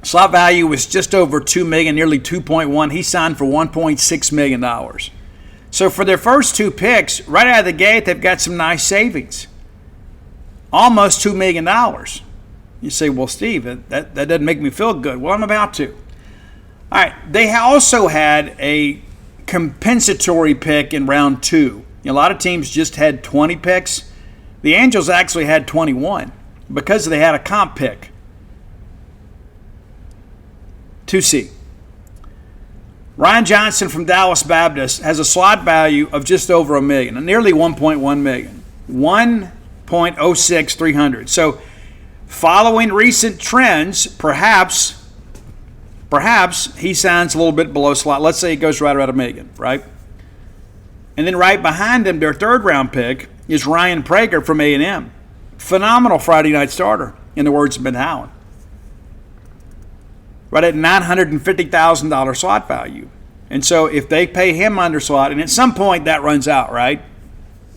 [SPEAKER 1] Slot value was just over $2 million, nearly $2.1. He signed for $1.6 million. So for their first two picks, right out of the gate, they've got some nice savings. Almost $2 million. You say, well, Steve, that doesn't make me feel good. Well, I'm about to. All right, they also had a compensatory pick in round 2. You know, a lot of teams just had 20 picks. The Angels actually had 21 because they had a comp pick. 2C. Ryan Johnson from Dallas Baptist has a slot value of just over $1 million, nearly $1.1 million. 1.06300. So following recent trends, perhaps he signs a little bit below slot. Let's say he goes right around $1 million, right? And then right behind him, their third-round pick is Ryan Prager from A&M. Phenomenal Friday night starter, in the words of Ben Howland. Right at $950,000 slot value. And so if they pay him under slot, and at some point that runs out, right?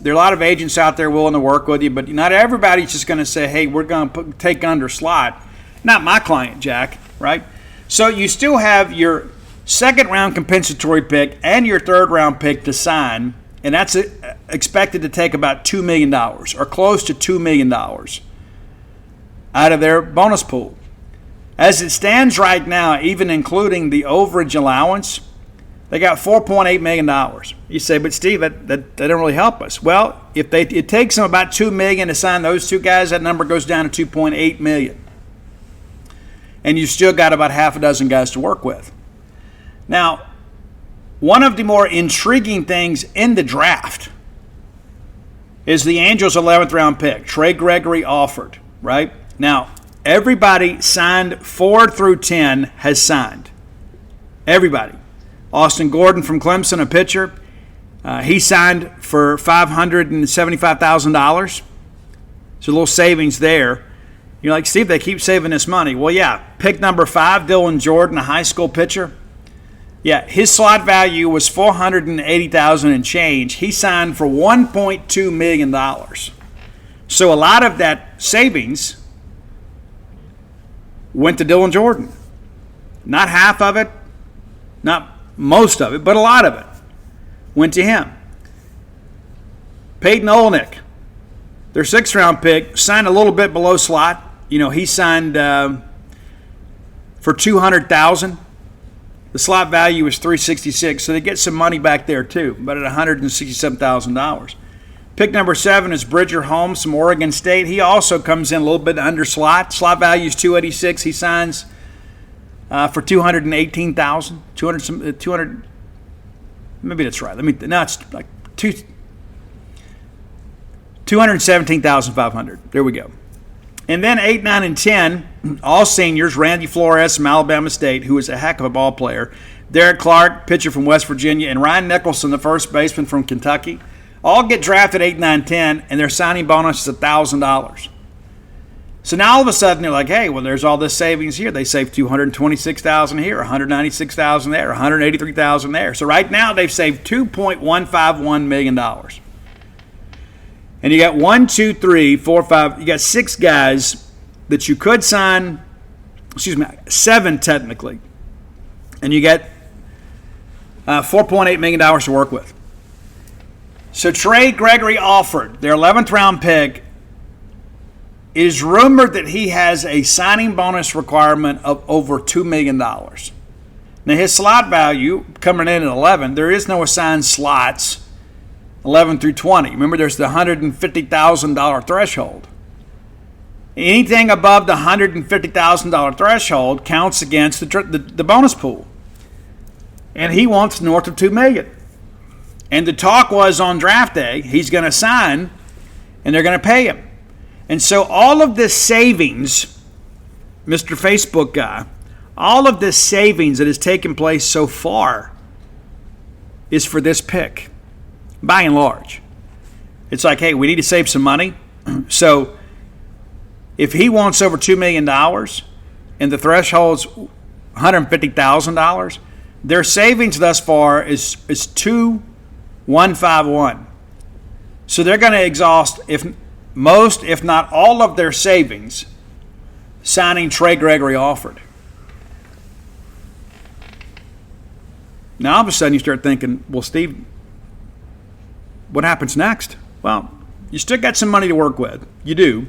[SPEAKER 1] There are a lot of agents out there willing to work with you, but not everybody's just going to say, hey, we're going to take under slot. Not my client, Jack, right? So you still have your second-round compensatory pick and your third-round pick to sign, and that's expected to take about $2 million or close to $2 million out of their bonus pool. As it stands right now, even including the overage allowance, they got $4.8 million. You say, but Steve, that doesn't really help us. Well, if it takes them about $2 million to sign those two guys, that number goes down to $2.8 million. And you still got about half a dozen guys to work with. Now, one of the more intriguing things in the draft is the Angels' 11th round pick, Trey Gregory offered, right? Now, everybody signed 4 through 10 has signed. Everybody. Austin Gordon from Clemson, a pitcher. He signed for $575,000. So a little savings there. You're like, Steve, they keep saving this money. Well, yeah. Pick number 5, Dylan Jordan, a high school pitcher. Yeah, his slot value was $480,000 and change. He signed for $1.2 million. So a lot of that savings went to Dylan Jordan. Not half of it, not most of it, but a lot of it went to him. Peyton Olnick, their 6th round pick, signed a little bit below slot. You know, he signed for $200,000. The slot value is $366, so they get some money back there too, but at $167,000. Pick number 7 is Bridger Holmes from Oregon State. He also comes in a little bit under slot. Slot value is $286. He signs for $218,000. 200. Maybe that's right. No, it's like $217,500. There we go. And then 8, 9, and 10, all seniors. Randy Flores from Alabama State, who is a heck of a ball player. Derek Clark, pitcher from West Virginia, and Ryan Nicholson, the first baseman from Kentucky, all get drafted 8, 9, 10, and their signing bonus is $1,000. So now all of a sudden they're like, hey, well, there's all this savings here. They saved $226,000 here, $196,000 there, $183,000 there. So right now they've saved $2.151 million. And you got 1, 2, 3, 4, 5. You got 6 guys that you could sign. 7 technically, and you get $4.8 million to work with. So Trey Gregory Alford, their 11th round pick, it is rumored that he has a signing bonus requirement of over $2 million. Now his slot value coming in at 11, there is no assigned slots 11 through 20. Remember, there's the $150,000 threshold. Anything above the $150,000 threshold counts against the bonus pool. And he wants north of $2 million. And the talk was on draft day, he's going to sign and they're going to pay him. And so all of this savings, Mr. Facebook guy, all of this savings that has taken place so far is for this pick, by and large. It's like, hey, we need to save some money. So if he wants over $2 million and the threshold's $150,000, their savings thus far is $2,151. So they're going to exhaust if not all of their savings signing Trey Gregory Alford. Now all of a sudden you start thinking, well, Steve, what happens next? Well, you still got some money to work with. You do.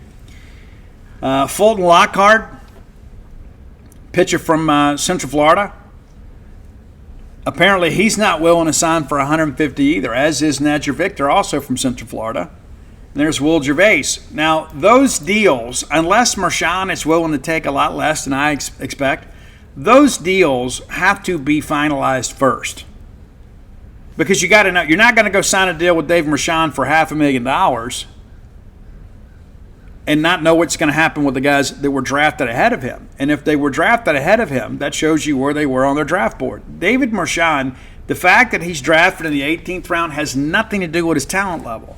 [SPEAKER 1] Fulton Lockhart, pitcher from Central Florida. Apparently he's not willing to sign for $150 either, as is Nadger Victor, also from Central Florida. And there's Will Gervais. Now, those deals, unless Mershon is willing to take a lot less than I expect, those deals have to be finalized first. Because you got to know, you're not going to go sign a deal with Dave Mershon for $500,000 and not know what's going to happen with the guys that were drafted ahead of him. And if they were drafted ahead of him, that shows you where they were on their draft board. David Mershon, the fact that he's drafted in the 18th round has nothing to do with his talent level.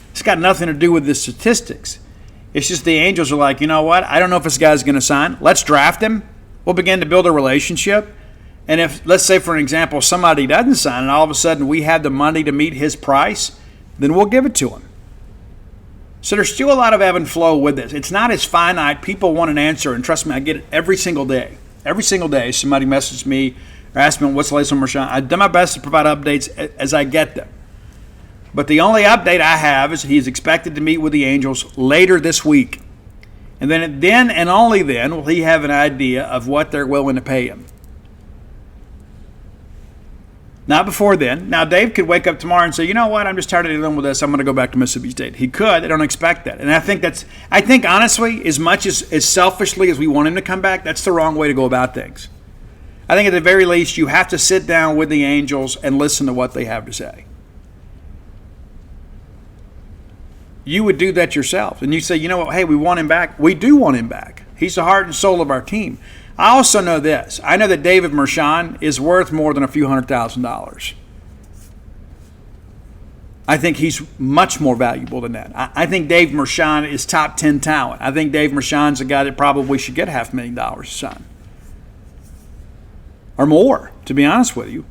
[SPEAKER 1] It's got nothing to do with his statistics. It's just the Angels are like, you know what? I don't know if this guy's going to sign. Let's draft him. We'll begin to build a relationship. And if, let's say, for an example, somebody doesn't sign and all of a sudden we have the money to meet his price, then we'll give it to him. So there's still a lot of ebb and flow with this. It's not as finite. People want an answer, and trust me, I get it every single day. Every single day somebody messages me or asks me what's the latest on Mershon. I've done my best to provide updates as I get them. But the only update I have is he's expected to meet with the Angels later this week. And then and only then will he have an idea of what they're willing to pay him. Not before then. Now, Dave could wake up tomorrow and say, you know what, I'm just tired of dealing with this. I'm going to go back to Mississippi State. He could. I don't expect that. And I think honestly, as much as selfishly as we want him to come back, that's the wrong way to go about things. I think at the very least, you have to sit down with the Angels and listen to what they have to say. You would do that yourself. And you say, you know what, hey, we want him back. We do want him back. He's the heart and soul of our team. I also know this. I know that David Mershon is worth more than a few $100,000. I think he's much more valuable than that. I think Dave Mershon is top 10 talent. I think Dave Mershon's a guy that probably should get $500,000 to sign. Or more, to be honest with you.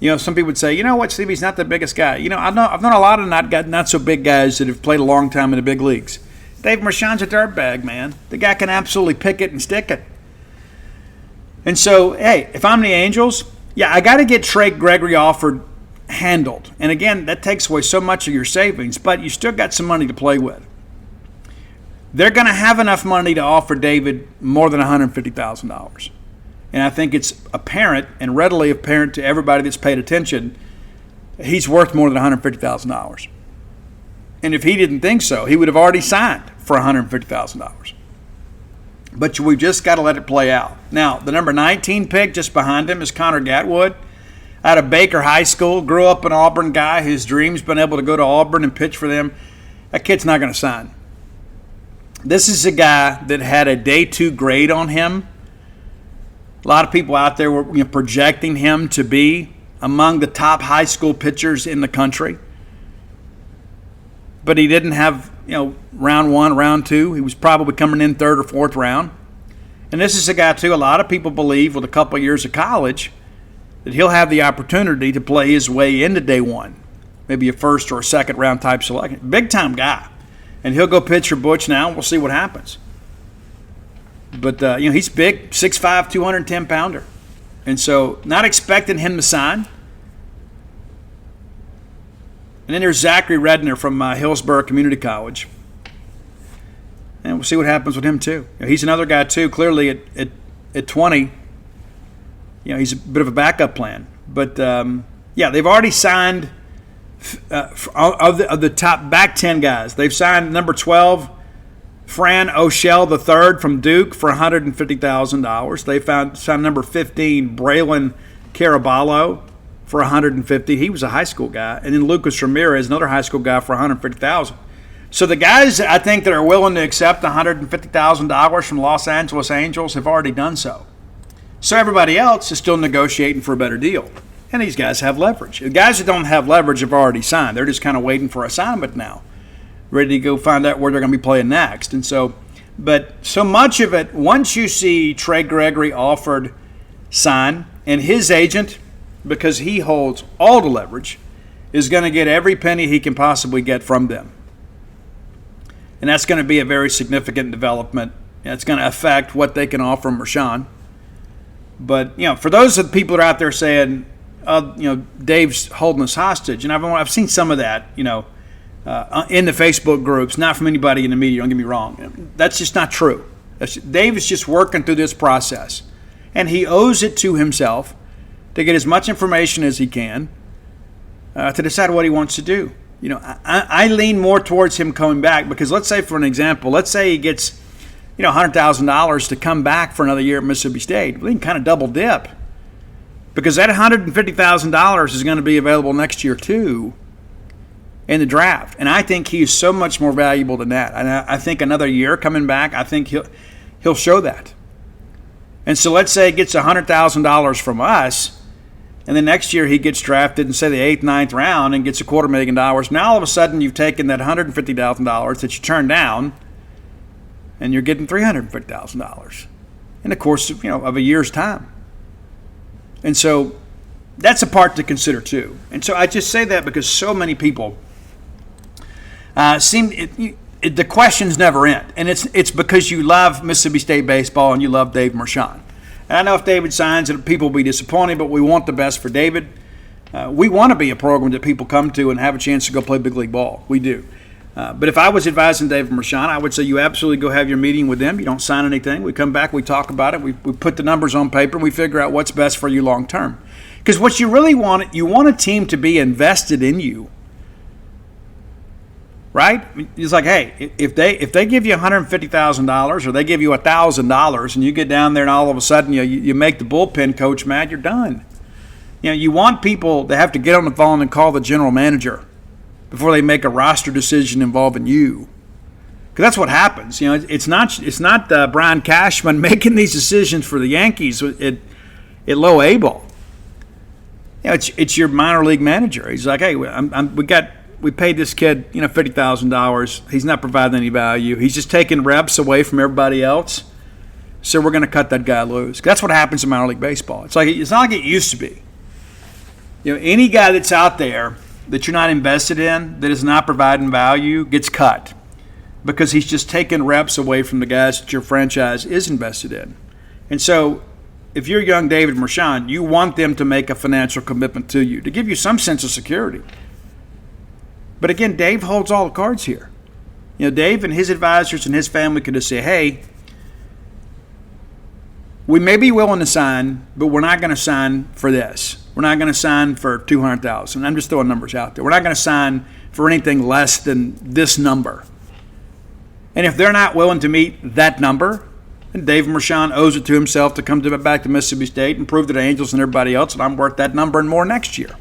[SPEAKER 1] You know, some people would say, you know what, Steve, he's not the biggest guy. You know, I've known a lot of not so big guys that have played a long time in the big leagues. Dave Mershon's a dirtbag, man. The guy can absolutely pick it and stick it. And so, hey, if I'm the Angels, yeah, I got to get Trey Gregory Alford handled. And again, that takes away so much of your savings, but you still got some money to play with. They're going to have enough money to offer David more than $150,000. And I think it's apparent and readily apparent to everybody that's paid attention, he's worth more than $150,000. And if he didn't think so, he would have already signed for $150,000. But we've just got to let it play out. Now, the number 19 pick just behind him is Connor Gatwood out of Baker High School. Grew up an Auburn guy. His dream's been able to go to Auburn and pitch for them. That kid's not going to sign. This is a guy that had a day 2 grade on him A lot of people out there were projecting him to be among the top high school pitchers in the country. But he didn't have, round one, round two. He was probably coming in third or fourth round. And this is a guy, too, a lot of people believe with a couple of years of college that he'll have the opportunity to play his way into day one. Maybe a first or a second round type selection. Big-time guy. And he'll go pitch for Butch now, and we'll see what happens. But, he's big, 6'5", 210-pounder. And so not expecting him to sign. And then there's Zachary Redner from Hillsborough Community College. And we'll see what happens with him, too. He's another guy, too. Clearly, at 20, he's a bit of a backup plan. But, they've already signed of the top back 10 guys. They've signed number 12, Fran O'Shell III from Duke for $150,000. They signed number 15, Braylon Caraballo, for $150,000. He was a high school guy. And then Lucas Ramirez, another high school guy, for $150,000. So the guys, I think, that are willing to accept $150,000 from Los Angeles Angels have already done so. So everybody else is still negotiating for a better deal. And these guys have leverage. The guys that don't have leverage have already signed. They're just kind of waiting for assignment now, ready to go find out where they're going to be playing next. And so, but so much of it, once you see Trey Gregory offered sign, and his agent, because he holds all the leverage, is going to get every penny he can possibly get from them. And that's going to be a very significant development. It's going to affect what they can offer Mershon. But, for those of the people that are out there saying, Dave's holding us hostage, and I've seen some of that, in the Facebook groups, not from anybody in the media, don't get me wrong. That's just not true. Dave is just working through this process. And he owes it to himself to get as much information as he can to decide what he wants to do. I lean more towards him coming back because let's say, for an example, let's say he gets, $100,000 to come back for another year at Mississippi State. We can kind of double dip because that $150,000 is going to be available next year too in the draft. And I think he is so much more valuable than that. And I think another year coming back, I think he'll show that. And so let's say he gets $100,000 from us, and then next year he gets drafted in, say, the 8th, 9th round and gets $250,000. Now all of a sudden you've taken that $150,000 that you turned down, and you're getting $350,000 in the course of, of a year's time. And so that's a part to consider too. And so I just say that because so many people the questions never end. And it's because you love Mississippi State baseball and you love Dave Mershon. And I know if David signs it, people will be disappointed, but we want the best for David. We want to be a program that people come to and have a chance to go play big league ball. We do. But if I was advising Dave Mershon, I would say you absolutely go have your meeting with them. You don't sign anything. We come back, we talk about it, we put the numbers on paper, and we figure out what's best for you long term. Because what you really want, you want a team to be invested in you. Right? It's like, hey, if they give you $150,000 or they give you $1,000 and you get down there and all of a sudden you make the bullpen coach mad, you're done. You want people to have to get on the phone and call the general manager before they make a roster decision involving you. Because that's what happens. It's not Brian Cashman making these decisions for the Yankees at low A ball. It's your minor league manager. He's like, hey, we paid this kid, $50,000. He's not providing any value. He's just taking reps away from everybody else. So we're going to cut that guy loose. That's what happens in minor league baseball. It's not like it used to be. Any guy that's out there that you're not invested in, that is not providing value, gets cut because he's just taking reps away from the guys that your franchise is invested in. And so if you're young David Mershon, you want them to make a financial commitment to you to give you some sense of security. But again, Dave holds all the cards here. Dave and his advisors and his family could just say, hey, we may be willing to sign, but we're not going to sign for this. We're not going to sign for $200,000. I'm just throwing numbers out there. We're not going to sign for anything less than this number. And if they're not willing to meet that number, then Dave Mershon owes it to himself to come back to Mississippi State and prove to the Angels and everybody else that I'm worth that number and more next year.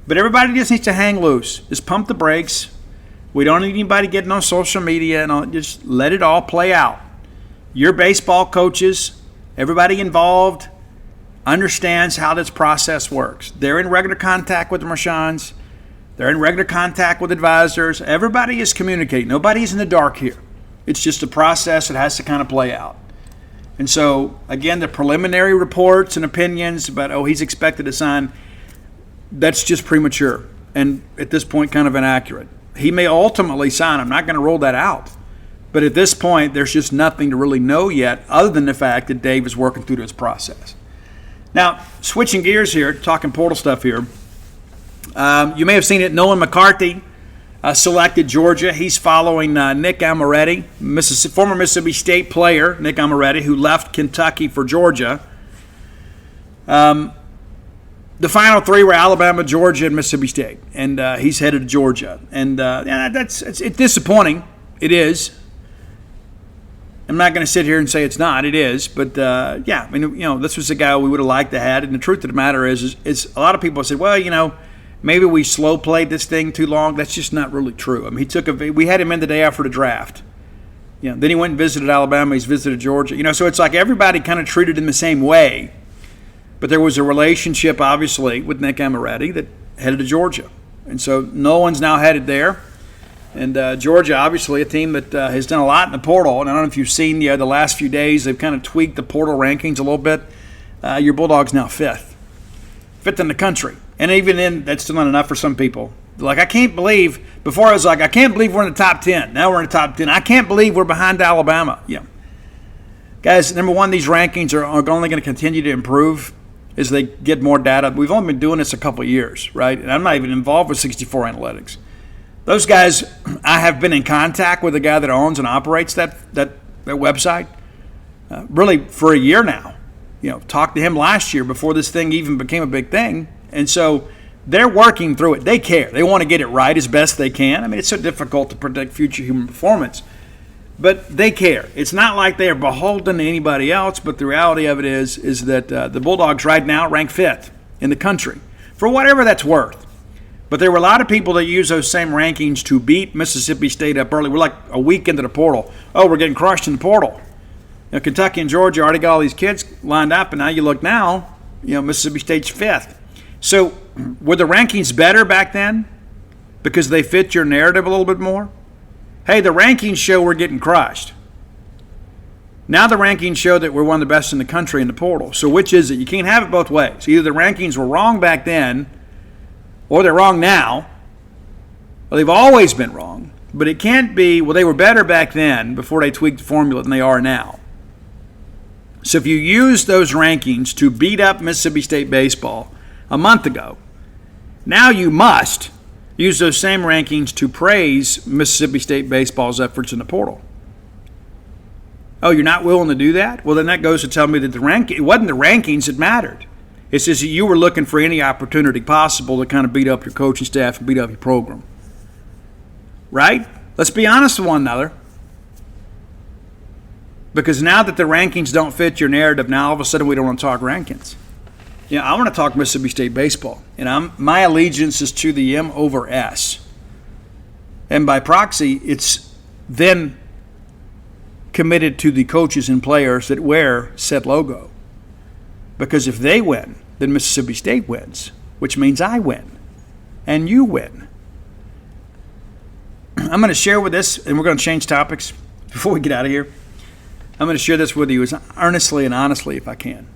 [SPEAKER 1] But everybody just needs to hang loose. Just pump the brakes. We don't need anybody getting on social media and just let it all play out. Your baseball coaches Everybody involved understands how this process works. They're in regular contact with the Mershons. They're in regular contact with advisors. Everybody is communicating. Nobody's in the dark here. It's just a process that has to kind of play out. And so, again, the preliminary reports and opinions about, he's expected to sign, that's just premature and at this point kind of inaccurate. He may ultimately sign. I'm not going to rule that out. But at this point, there's just nothing to really know yet other than the fact that Dave is working through this process. Now, switching gears here, talking portal stuff here. You may have seen it. Nolan McCarthy selected Georgia. He's following Nick Amoretti, former Mississippi State player, Nick Amoretti, who left Kentucky for Georgia. The final three were Alabama, Georgia, and Mississippi State, and he's headed to Georgia. And it's disappointing. It is. I'm not going to sit here and say it's not. It is. But, this was a guy we would have liked to have. And the truth of the matter is a lot of people said, well, maybe we slow played this thing too long. That's just not really true. I mean, we had him in the day after the draft. Then he went and visited Alabama. He's visited Georgia. So it's like everybody kind of treated him the same way. But there was a relationship, obviously, with Nick Amoretti that headed to Georgia. And so Nolan's now headed there. And Georgia, obviously, a team that has done a lot in the portal. And I don't know if you've seen the last few days, they've kind of tweaked the portal rankings a little bit. Your Bulldogs now fifth in the country. And even then, that's still not enough for some people. Like, I can't believe, before I was like, I can't believe we're in the top 10. Now we're in the top 10. I can't believe we're behind Alabama. Yeah. Guys, number one, these rankings are only going to continue to improve as they get more data. We've only been doing this a couple of years, right? And I'm not even involved with 64 Analytics. Those guys, I have been in contact with the guy that owns and operates that website really for a year now. Talked to him last year before this thing even became a big thing. And so they're working through it. They care. They want to get it right as best they can. I mean, it's so difficult to predict future human performance. But they care. It's not like they are beholden to anybody else, but the reality of it is that the Bulldogs right now rank fifth in the country, for whatever that's worth. But there were a lot of people that use those same rankings to beat Mississippi State up early. We're like a week into the portal. We're getting crushed in the portal. Kentucky and Georgia already got all these kids lined up, and now you look now, Mississippi State's fifth. So were the rankings better back then because they fit your narrative a little bit more? Hey, the rankings show we're getting crushed. Now the rankings show that we're one of the best in the country in the portal. So which is it? You can't have it both ways. Either the rankings were wrong back then or they're wrong now. Well, they've always been wrong. But it can't be, they were better back then before they tweaked the formula than they are now. So if you use those rankings to beat up Mississippi State baseball a month ago, now you must use those same rankings to praise Mississippi State baseball's efforts in the portal. You're not willing to do that? Well, then that goes to tell me that it wasn't the rankings that mattered. It's just that you were looking for any opportunity possible to kind of beat up your coaching staff and beat up your program. Right? Let's be honest with one another. Because now that the rankings don't fit your narrative, now all of a sudden we don't want to talk rankings. I want to talk Mississippi State baseball. And my allegiance is to the M over S. And by proxy, it's then committed to the coaches and players that wear said logo. Because if they win, then Mississippi State wins, which means I win and you win. I'm going to share with this, and we're going to change topics before we get out of here. I'm going to share this with you as earnestly and honestly if I can.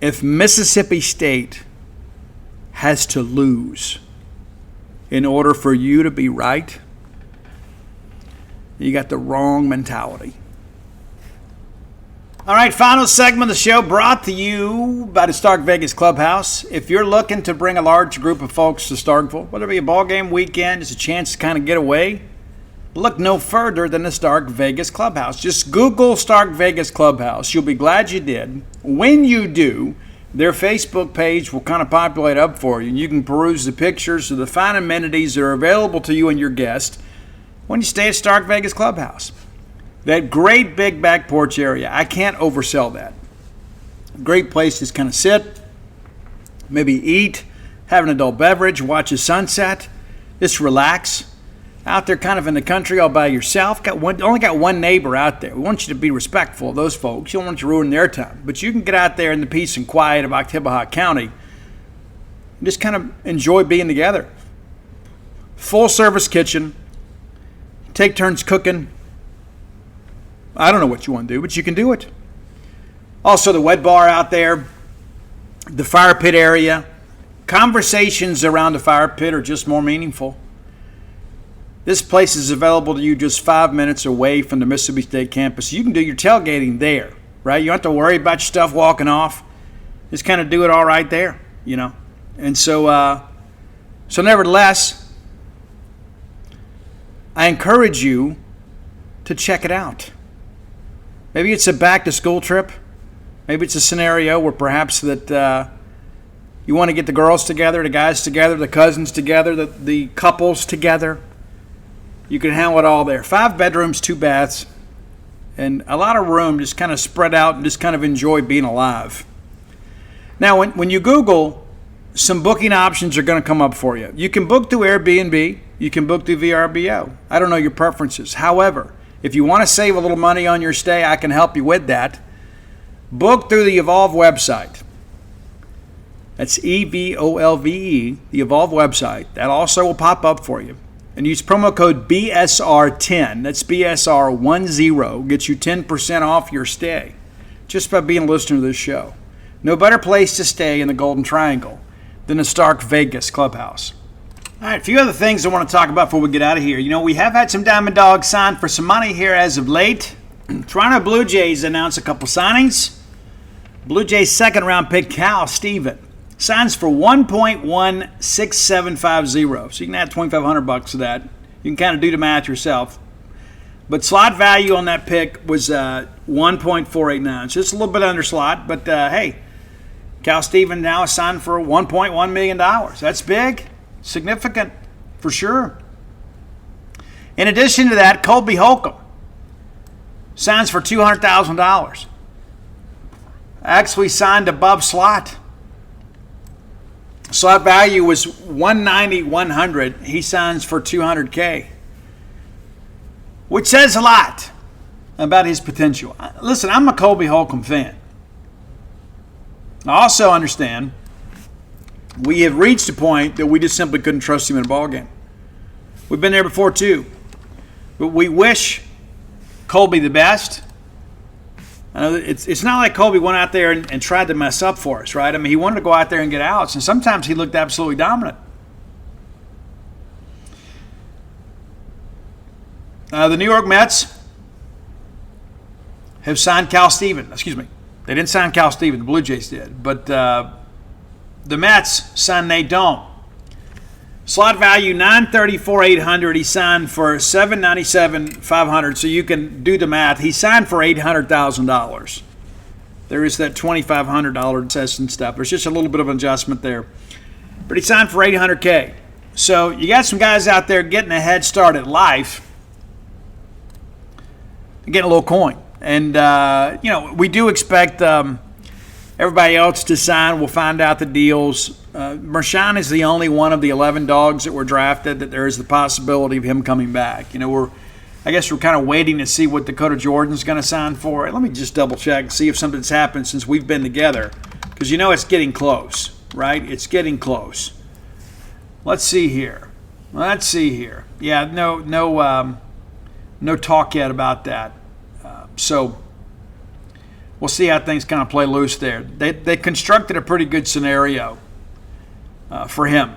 [SPEAKER 1] If Mississippi State has to lose in order for you to be right, you got the wrong mentality. All right, final segment of the show brought to you by the Stark Vegas Clubhouse. If you're looking to bring a large group of folks to Starkville, whether it be a ball game weekend, it's a chance to kind of get away, look no further than the Stark Vegas Clubhouse. Just Google Stark Vegas Clubhouse. You'll be glad you did. When you do, their Facebook page will kind of populate up for you, and you can peruse the pictures of the fine amenities that are available to you and your guests when you stay at Stark Vegas Clubhouse. That great big back porch area, I can't oversell that. Great place to just kind of sit, maybe eat, have an adult beverage, watch the sunset, just relax. out there kind of in the country all by yourself. Only got one neighbor out there. We want you to be respectful of those folks. You don't want you to ruin their time. But you can get out there in the peace and quiet of Oktibbeha County and just kind of enjoy being together. Full service kitchen. Take turns cooking. I don't know what you want to do, but you can do it. Also the wet bar out there, the fire pit area. Conversations around the fire pit are just more meaningful. This place is available to you just 5 minutes away from the Mississippi State campus. You can do your tailgating there, right? You don't have to worry about your stuff walking off. Just kind of do it all right there, you know. And so nevertheless, I encourage you to check it out. Maybe it's a back-to-school trip. Maybe it's a scenario where perhaps that you want to get the girls together, the guys together, the cousins together, the couples together. You can handle it all there. 5 bedrooms, 2 baths, and a lot of room, just kind of spread out and just kind of enjoy being alive. Now, when you Google, some booking options are going to come up for you. You can book through Airbnb. You can book through VRBO. I don't know your preferences. However, if you want to save a little money on your stay, I can help you with that. Book through the Evolve website. That's EVOLVE, the Evolve website. That also will pop up for you. And use promo code BSR10. That's BSR10. Gets you 10% off your stay just by being a listener to this show. No better place to stay in the Golden Triangle than the Stark Vegas Clubhouse. All right, a few other things I want to talk about before we get out of here. You know, we have had some Diamond Dogs signed for some money here as of late. Toronto Blue Jays announced a couple signings. Blue Jays second round pick Cal Steven signs for $1.16750. So you can add $2,500 to that. You can kind of do the math yourself. But slot value on that pick was 1.489. So it's a little bit under slot. But hey, Cal Steven now is signed for $1.1 million. That's big, significant for sure. In addition to that, Colby Holcomb signs for $200,000. Actually signed above slot. Slot value was $190,100. He signs for $200K, which says a lot about his potential. Listen, I'm a Colby Holcomb fan. I also understand we have reached a point that we just simply couldn't trust him in a ballgame. We've been there before too, but we wish Colby the best. I know it's not like Colby went out there and tried to mess up for us, right? I mean, he wanted to go out there and get outs, and sometimes he looked absolutely dominant. The New York Mets have signed Cal Steven. Excuse me. They didn't sign Cal Steven. The Blue Jays did. But the Mets signed Nate Dohm. Slot value $934,800. He signed for $797,500. So you can do the math. He signed for $800,000. There is that $2,500 test and stuff. There's just a little bit of an adjustment there. But he signed for $800K. So you got some guys out there getting a head start at life, getting a little coin. And, we do expect everybody else to sign. We'll find out the deals. Mershon is the only one of the 11 dogs that were drafted that there is the possibility of him coming back. I guess we're kind of waiting to see what Dakota Jordan's going to sign for. Let me just double check and see if something's happened since we've been together, because it's getting close, right? It's getting close. Let's see here. Yeah, no talk yet about that. So we'll see how things kind of play loose there. They constructed a pretty good scenario for him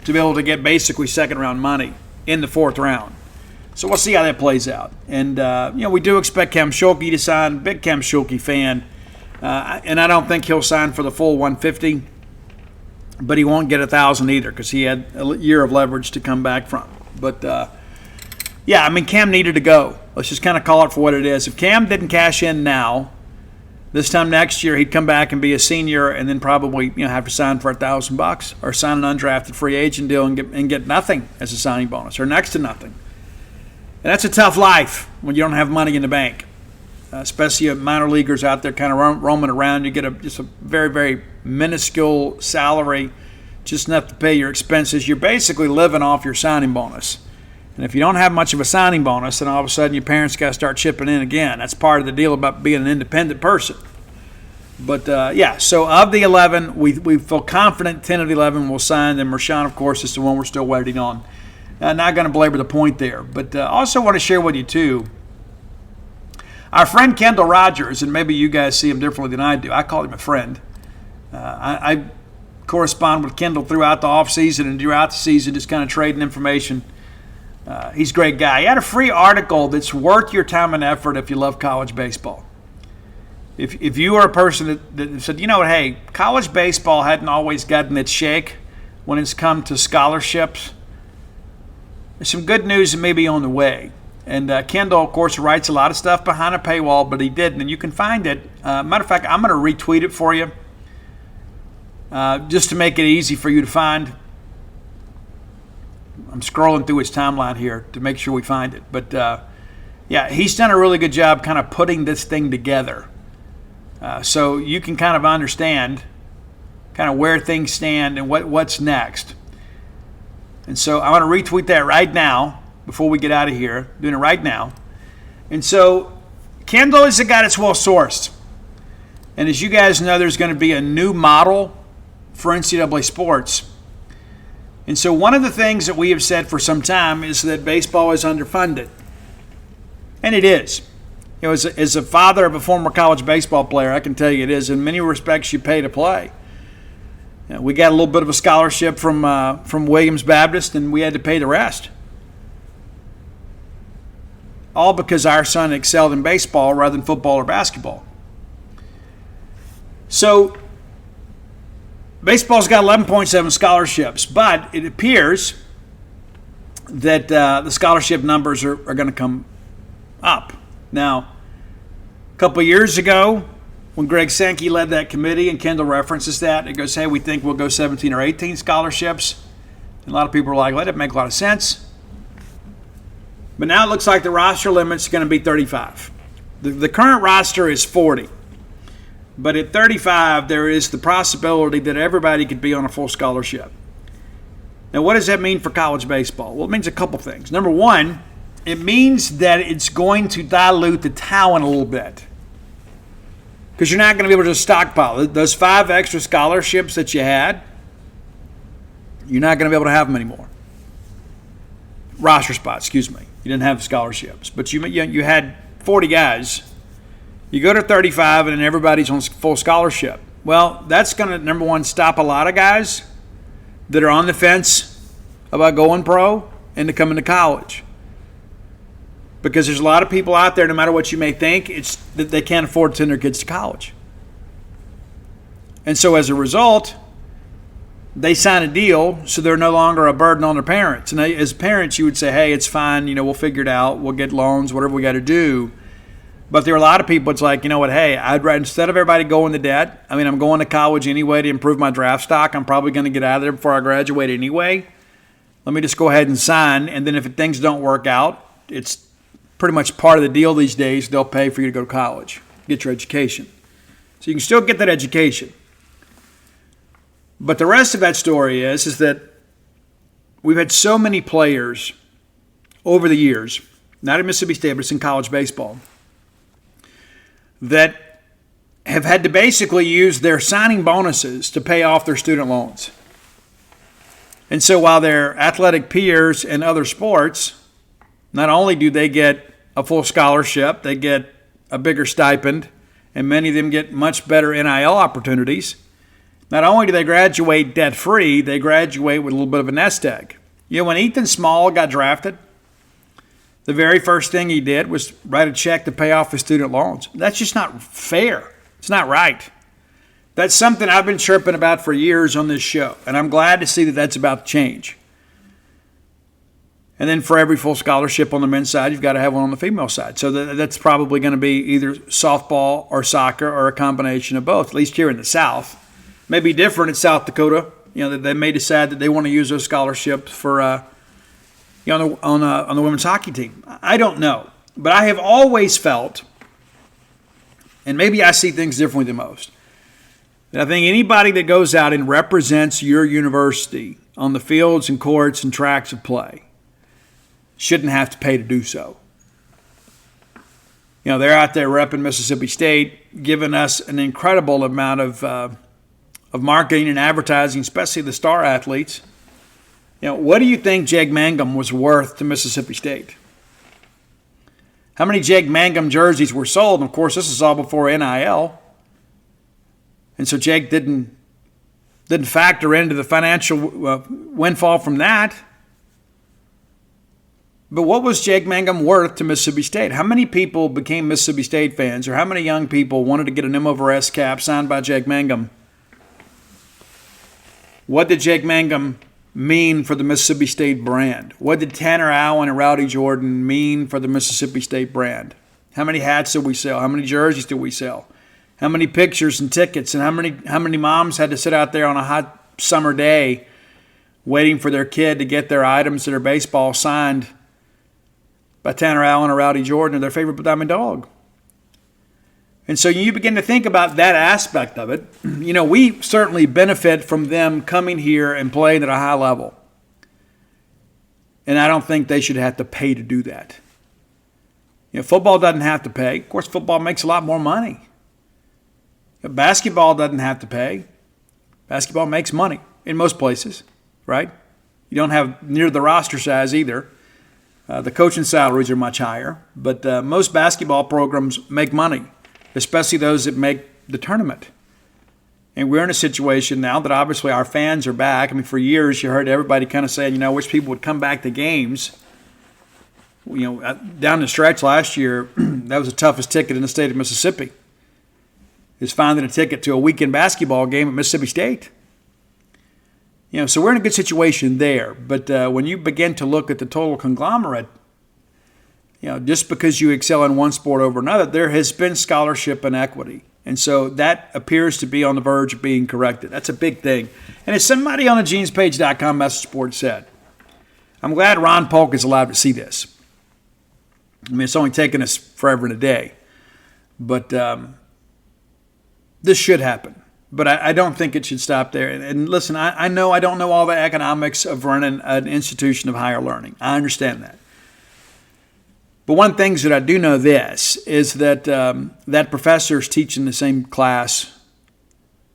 [SPEAKER 1] to be able to get basically second-round money in the fourth round. So we'll see how that plays out. And, we do expect Cam Schulke to sign. Big Cam Schulke fan. And I don't think he'll sign for the full $150, but he won't get $1,000 either because he had a year of leverage to come back from. But, Cam needed to go. Let's just kind of call it for what it is. If Cam didn't cash in now, this time next year he'd come back and be a senior and then probably have to sign for $1,000 or sign an undrafted free agent deal and get nothing as a signing bonus or next to nothing. And that's a tough life when you don't have money in the bank, especially minor leaguers out there kind of roaming around. You get just a very, very minuscule salary, just enough to pay your expenses. You're basically living off your signing bonus. And if you don't have much of a signing bonus, then all of a sudden your parents got to start chipping in again. That's part of the deal about being an independent person. But, so of the 11, we feel confident 10 of the 11 will sign. And Mershon, of course, is the one we're still waiting on. Not going to belabor the point there. But I also want to share with you, too, our friend Kendall Rogers, and maybe you guys see him differently than I do. I call him a friend. I correspond with Kendall throughout the offseason and throughout the season, just kind of trading information. He's a great guy. He had a free article that's worth your time and effort if you love college baseball. If you are a person that said, you know what, hey, college baseball hadn't always gotten its shake when it's come to scholarships, there's some good news that may be on the way. And Kendall, of course, writes a lot of stuff behind a paywall, but he didn't. And you can find it. Matter of fact, I'm going to retweet it for you just to make it easy for you to find. I'm scrolling through his timeline here to make sure we find it. But, he's done a really good job kind of putting this thing together. So you can kind of understand kind of where things stand and what's next. And so I want to retweet that right now before we get out of here. Doing it right now. And so Kendall is a guy that's well sourced. And as you guys know, there's going to be a new model for NCAA sports. And so one of the things that we have said for some time is that baseball is underfunded. And it is. You know, as a father of a former college baseball player, I can tell you it is. In many respects, you pay to play. You know, we got a little bit of a scholarship from Williams Baptist, and we had to pay the rest. All because our son excelled in baseball rather than football or basketball. So baseball's got 11.7 scholarships, but it appears that the scholarship numbers are going to come up. Now, a couple of years ago, when Greg Sankey led that committee, and Kendall references that, it goes, hey, we think we'll go 17 or 18 scholarships. And a lot of people are like, well, that doesn't make a lot of sense. But now it looks like the roster limit's going to be 35. The current roster is 40. But at 35, there is the possibility that everybody could be on a full scholarship. Now, what does that mean for college baseball? Well, it means a couple things. Number one, it means that it's going to dilute the talent a little bit. Because you're not going to be able to just stockpile. Those 5 extra scholarships that you had, you're not going to be able to have them anymore. Roster spots, excuse me. You didn't have scholarships. But you had 40 guys. You go to 35 and then everybody's on full scholarship. Well, that's going to, number one, stop a lot of guys that are on the fence about going pro and to coming to college. Because there's a lot of people out there, no matter what you may think, it's that they can't afford to send their kids to college. And so as a result, they sign a deal so they're no longer a burden on their parents. And as parents, you would say, hey, it's fine, we'll figure it out, we'll get loans, whatever we got to do. But there are a lot of people, it's like, you know what, hey, I'd rather, instead of everybody going to debt, I'm going to college anyway to improve my draft stock. I'm probably going to get out of there before I graduate anyway. Let me just go ahead and sign. And then if things don't work out, it's pretty much part of the deal these days. They'll pay for you to go to college, get your education. So you can still get that education. But the rest of that story is that we've had so many players over the years, not at Mississippi State, but it's in college baseball, that have had to basically use their signing bonuses to pay off their student loans. And so while their athletic peers in other sports, not only do they get a full scholarship, they get a bigger stipend, and many of them get much better NIL opportunities. Not only do they graduate debt-free, they graduate with a little bit of a nest egg. When Ethan Small got drafted, the very first thing he did was write a check to pay off his student loans. That's just not fair. It's not right. That's something I've been chirping about for years on this show, and I'm glad to see that that's about to change. And then for every full scholarship on the men's side, you've got to have one on the female side. So that's probably going to be either softball or soccer or a combination of both, at least here in the South. Maybe different in South Dakota. They may decide that they want to use those scholarships for on the women's hockey team. I don't know. But I have always felt, and maybe I see things differently than most, that I think anybody that goes out and represents your university on the fields and courts and tracks of play, shouldn't have to pay to do so. They're out there repping Mississippi State, giving us an incredible amount of marketing and advertising, especially the star athletes. What do you think Jake Mangum was worth to Mississippi State? How many Jake Mangum jerseys were sold? And of course, this is all before NIL. And so Jake didn't factor into the financial windfall from that. But what was Jake Mangum worth to Mississippi State? How many people became Mississippi State fans, or how many young people wanted to get an M over S cap signed by Jake Mangum? What did Jake Mangum mean for the Mississippi State brand? What did Tanner Allen and Rowdy Jordan mean for the Mississippi State brand? How many hats did we sell? How many jerseys did we sell? How many pictures and tickets? And how many moms had to sit out there on a hot summer day waiting for their kid to get their items, their baseball signed by Tanner Allen or Rowdy Jordan or their favorite Diamond Dog? And so you begin to think about that aspect of it. We certainly benefit from them coming here and playing at a high level. And I don't think they should have to pay to do that. Football doesn't have to pay. Of course, football makes a lot more money. Basketball doesn't have to pay. Basketball makes money in most places, right? You don't have near the roster size either. The coaching salaries are much higher. But most basketball programs make money, especially those that make the tournament. And we're in a situation now that obviously our fans are back. For years you heard everybody kind of saying, which people would come back to games. Down the stretch last year, that was the toughest ticket in the state of Mississippi, is finding a ticket to a weekend basketball game at Mississippi State. So we're in a good situation there. But when you begin to look at the total conglomerate, just because you excel in one sport over another, there has been scholarship inequity. And so that appears to be on the verge of being corrected. That's a big thing. And as somebody on the genespage.com message board said, I'm glad Ron Polk is allowed to see this. It's only taken us forever and a day. But this should happen. But I don't think it should stop there. And listen, I know I don't know all the economics of running an institution of higher learning. I understand that. But one thing that I do know this is that that professor is teaching the same class,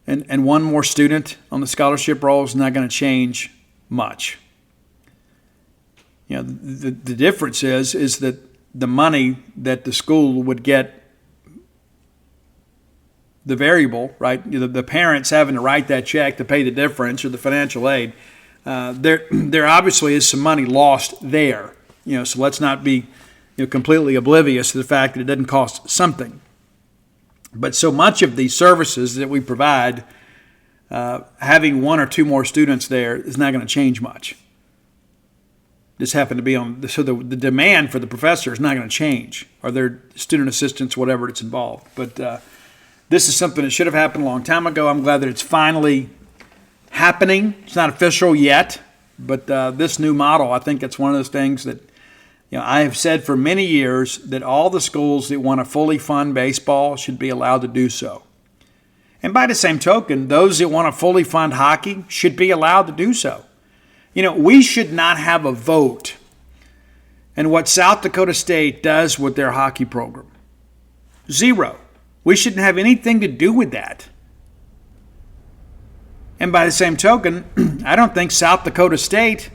[SPEAKER 1] and one more student on the scholarship roll is not going to change much. The difference is that the money that the school would get, the variable, right? The parents having to write that check to pay the difference or the financial aid. There obviously is some money lost there. So let's not be completely oblivious to the fact that it doesn't cost something. But so much of these services that we provide, having one or two more students there is not going to change much. This happened to be so the demand for the professor is not going to change, or their student assistants, whatever it's involved. But this is something that should have happened a long time ago. I'm glad that it's finally happening. It's not official yet, but this new model, I think it's one of those things that I have said for many years that all the schools that want to fully fund baseball should be allowed to do so. And by the same token, those that want to fully fund hockey should be allowed to do so. We should not have a vote in what South Dakota State does with their hockey program. Zero. We shouldn't have anything to do with that. And by the same token, I don't think South Dakota State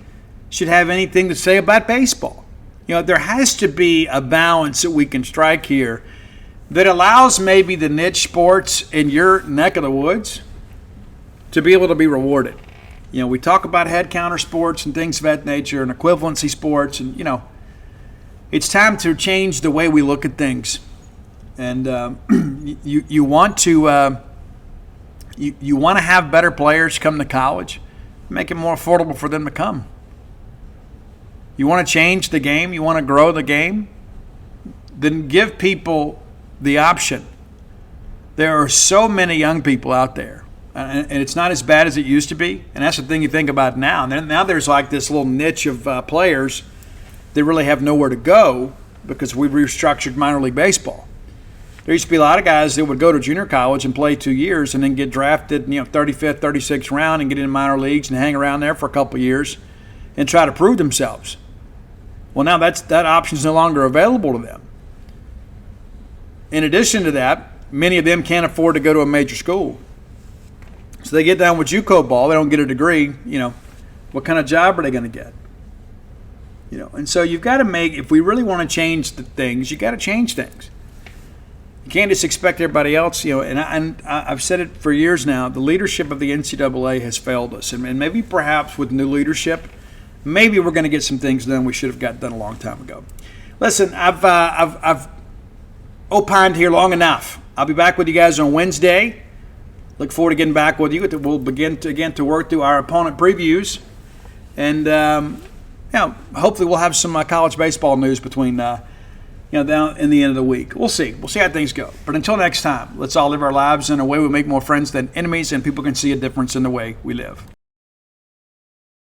[SPEAKER 1] should have anything to say about baseball. There has to be a balance that we can strike here that allows maybe the niche sports in your neck of the woods to be able to be rewarded. We talk about head counter sports and things of that nature and equivalency sports, and it's time to change the way we look at things. And you want to you want to have better players come to college, make it more affordable for them to come. You want to change the game, you want to grow the game, then give people the option. There are so many young people out there, and it's not as bad as it used to be. And that's the thing you think about now. And now there's like this little niche of players that really have nowhere to go because we've restructured minor league baseball. There used to be a lot of guys that would go to junior college and play 2 years and then get drafted, 35th, 36th round and get into minor leagues and hang around there for a couple of years and try to prove themselves. Well, now that option is no longer available to them. In addition to that, many of them can't afford to go to a major school. So they get down with JUCO ball. They don't get a degree. What kind of job are they going to get? And so you've got to if we really want to change the things, you got to change things. You can't just expect everybody else, and I've said it for years now, the leadership of the NCAA has failed us. And maybe perhaps with new leadership, maybe we're going to get some things done we should have got done a long time ago. Listen, I've opined here long enough. I'll be back with you guys on Wednesday. Look forward to getting back with you. We'll begin to work through our opponent previews. And, hopefully we'll have some college baseball news between down in the end of the week. We'll see. We'll see how things go. But until next time, let's all live our lives in a way we make more friends than enemies, and people can see a difference in the way we live.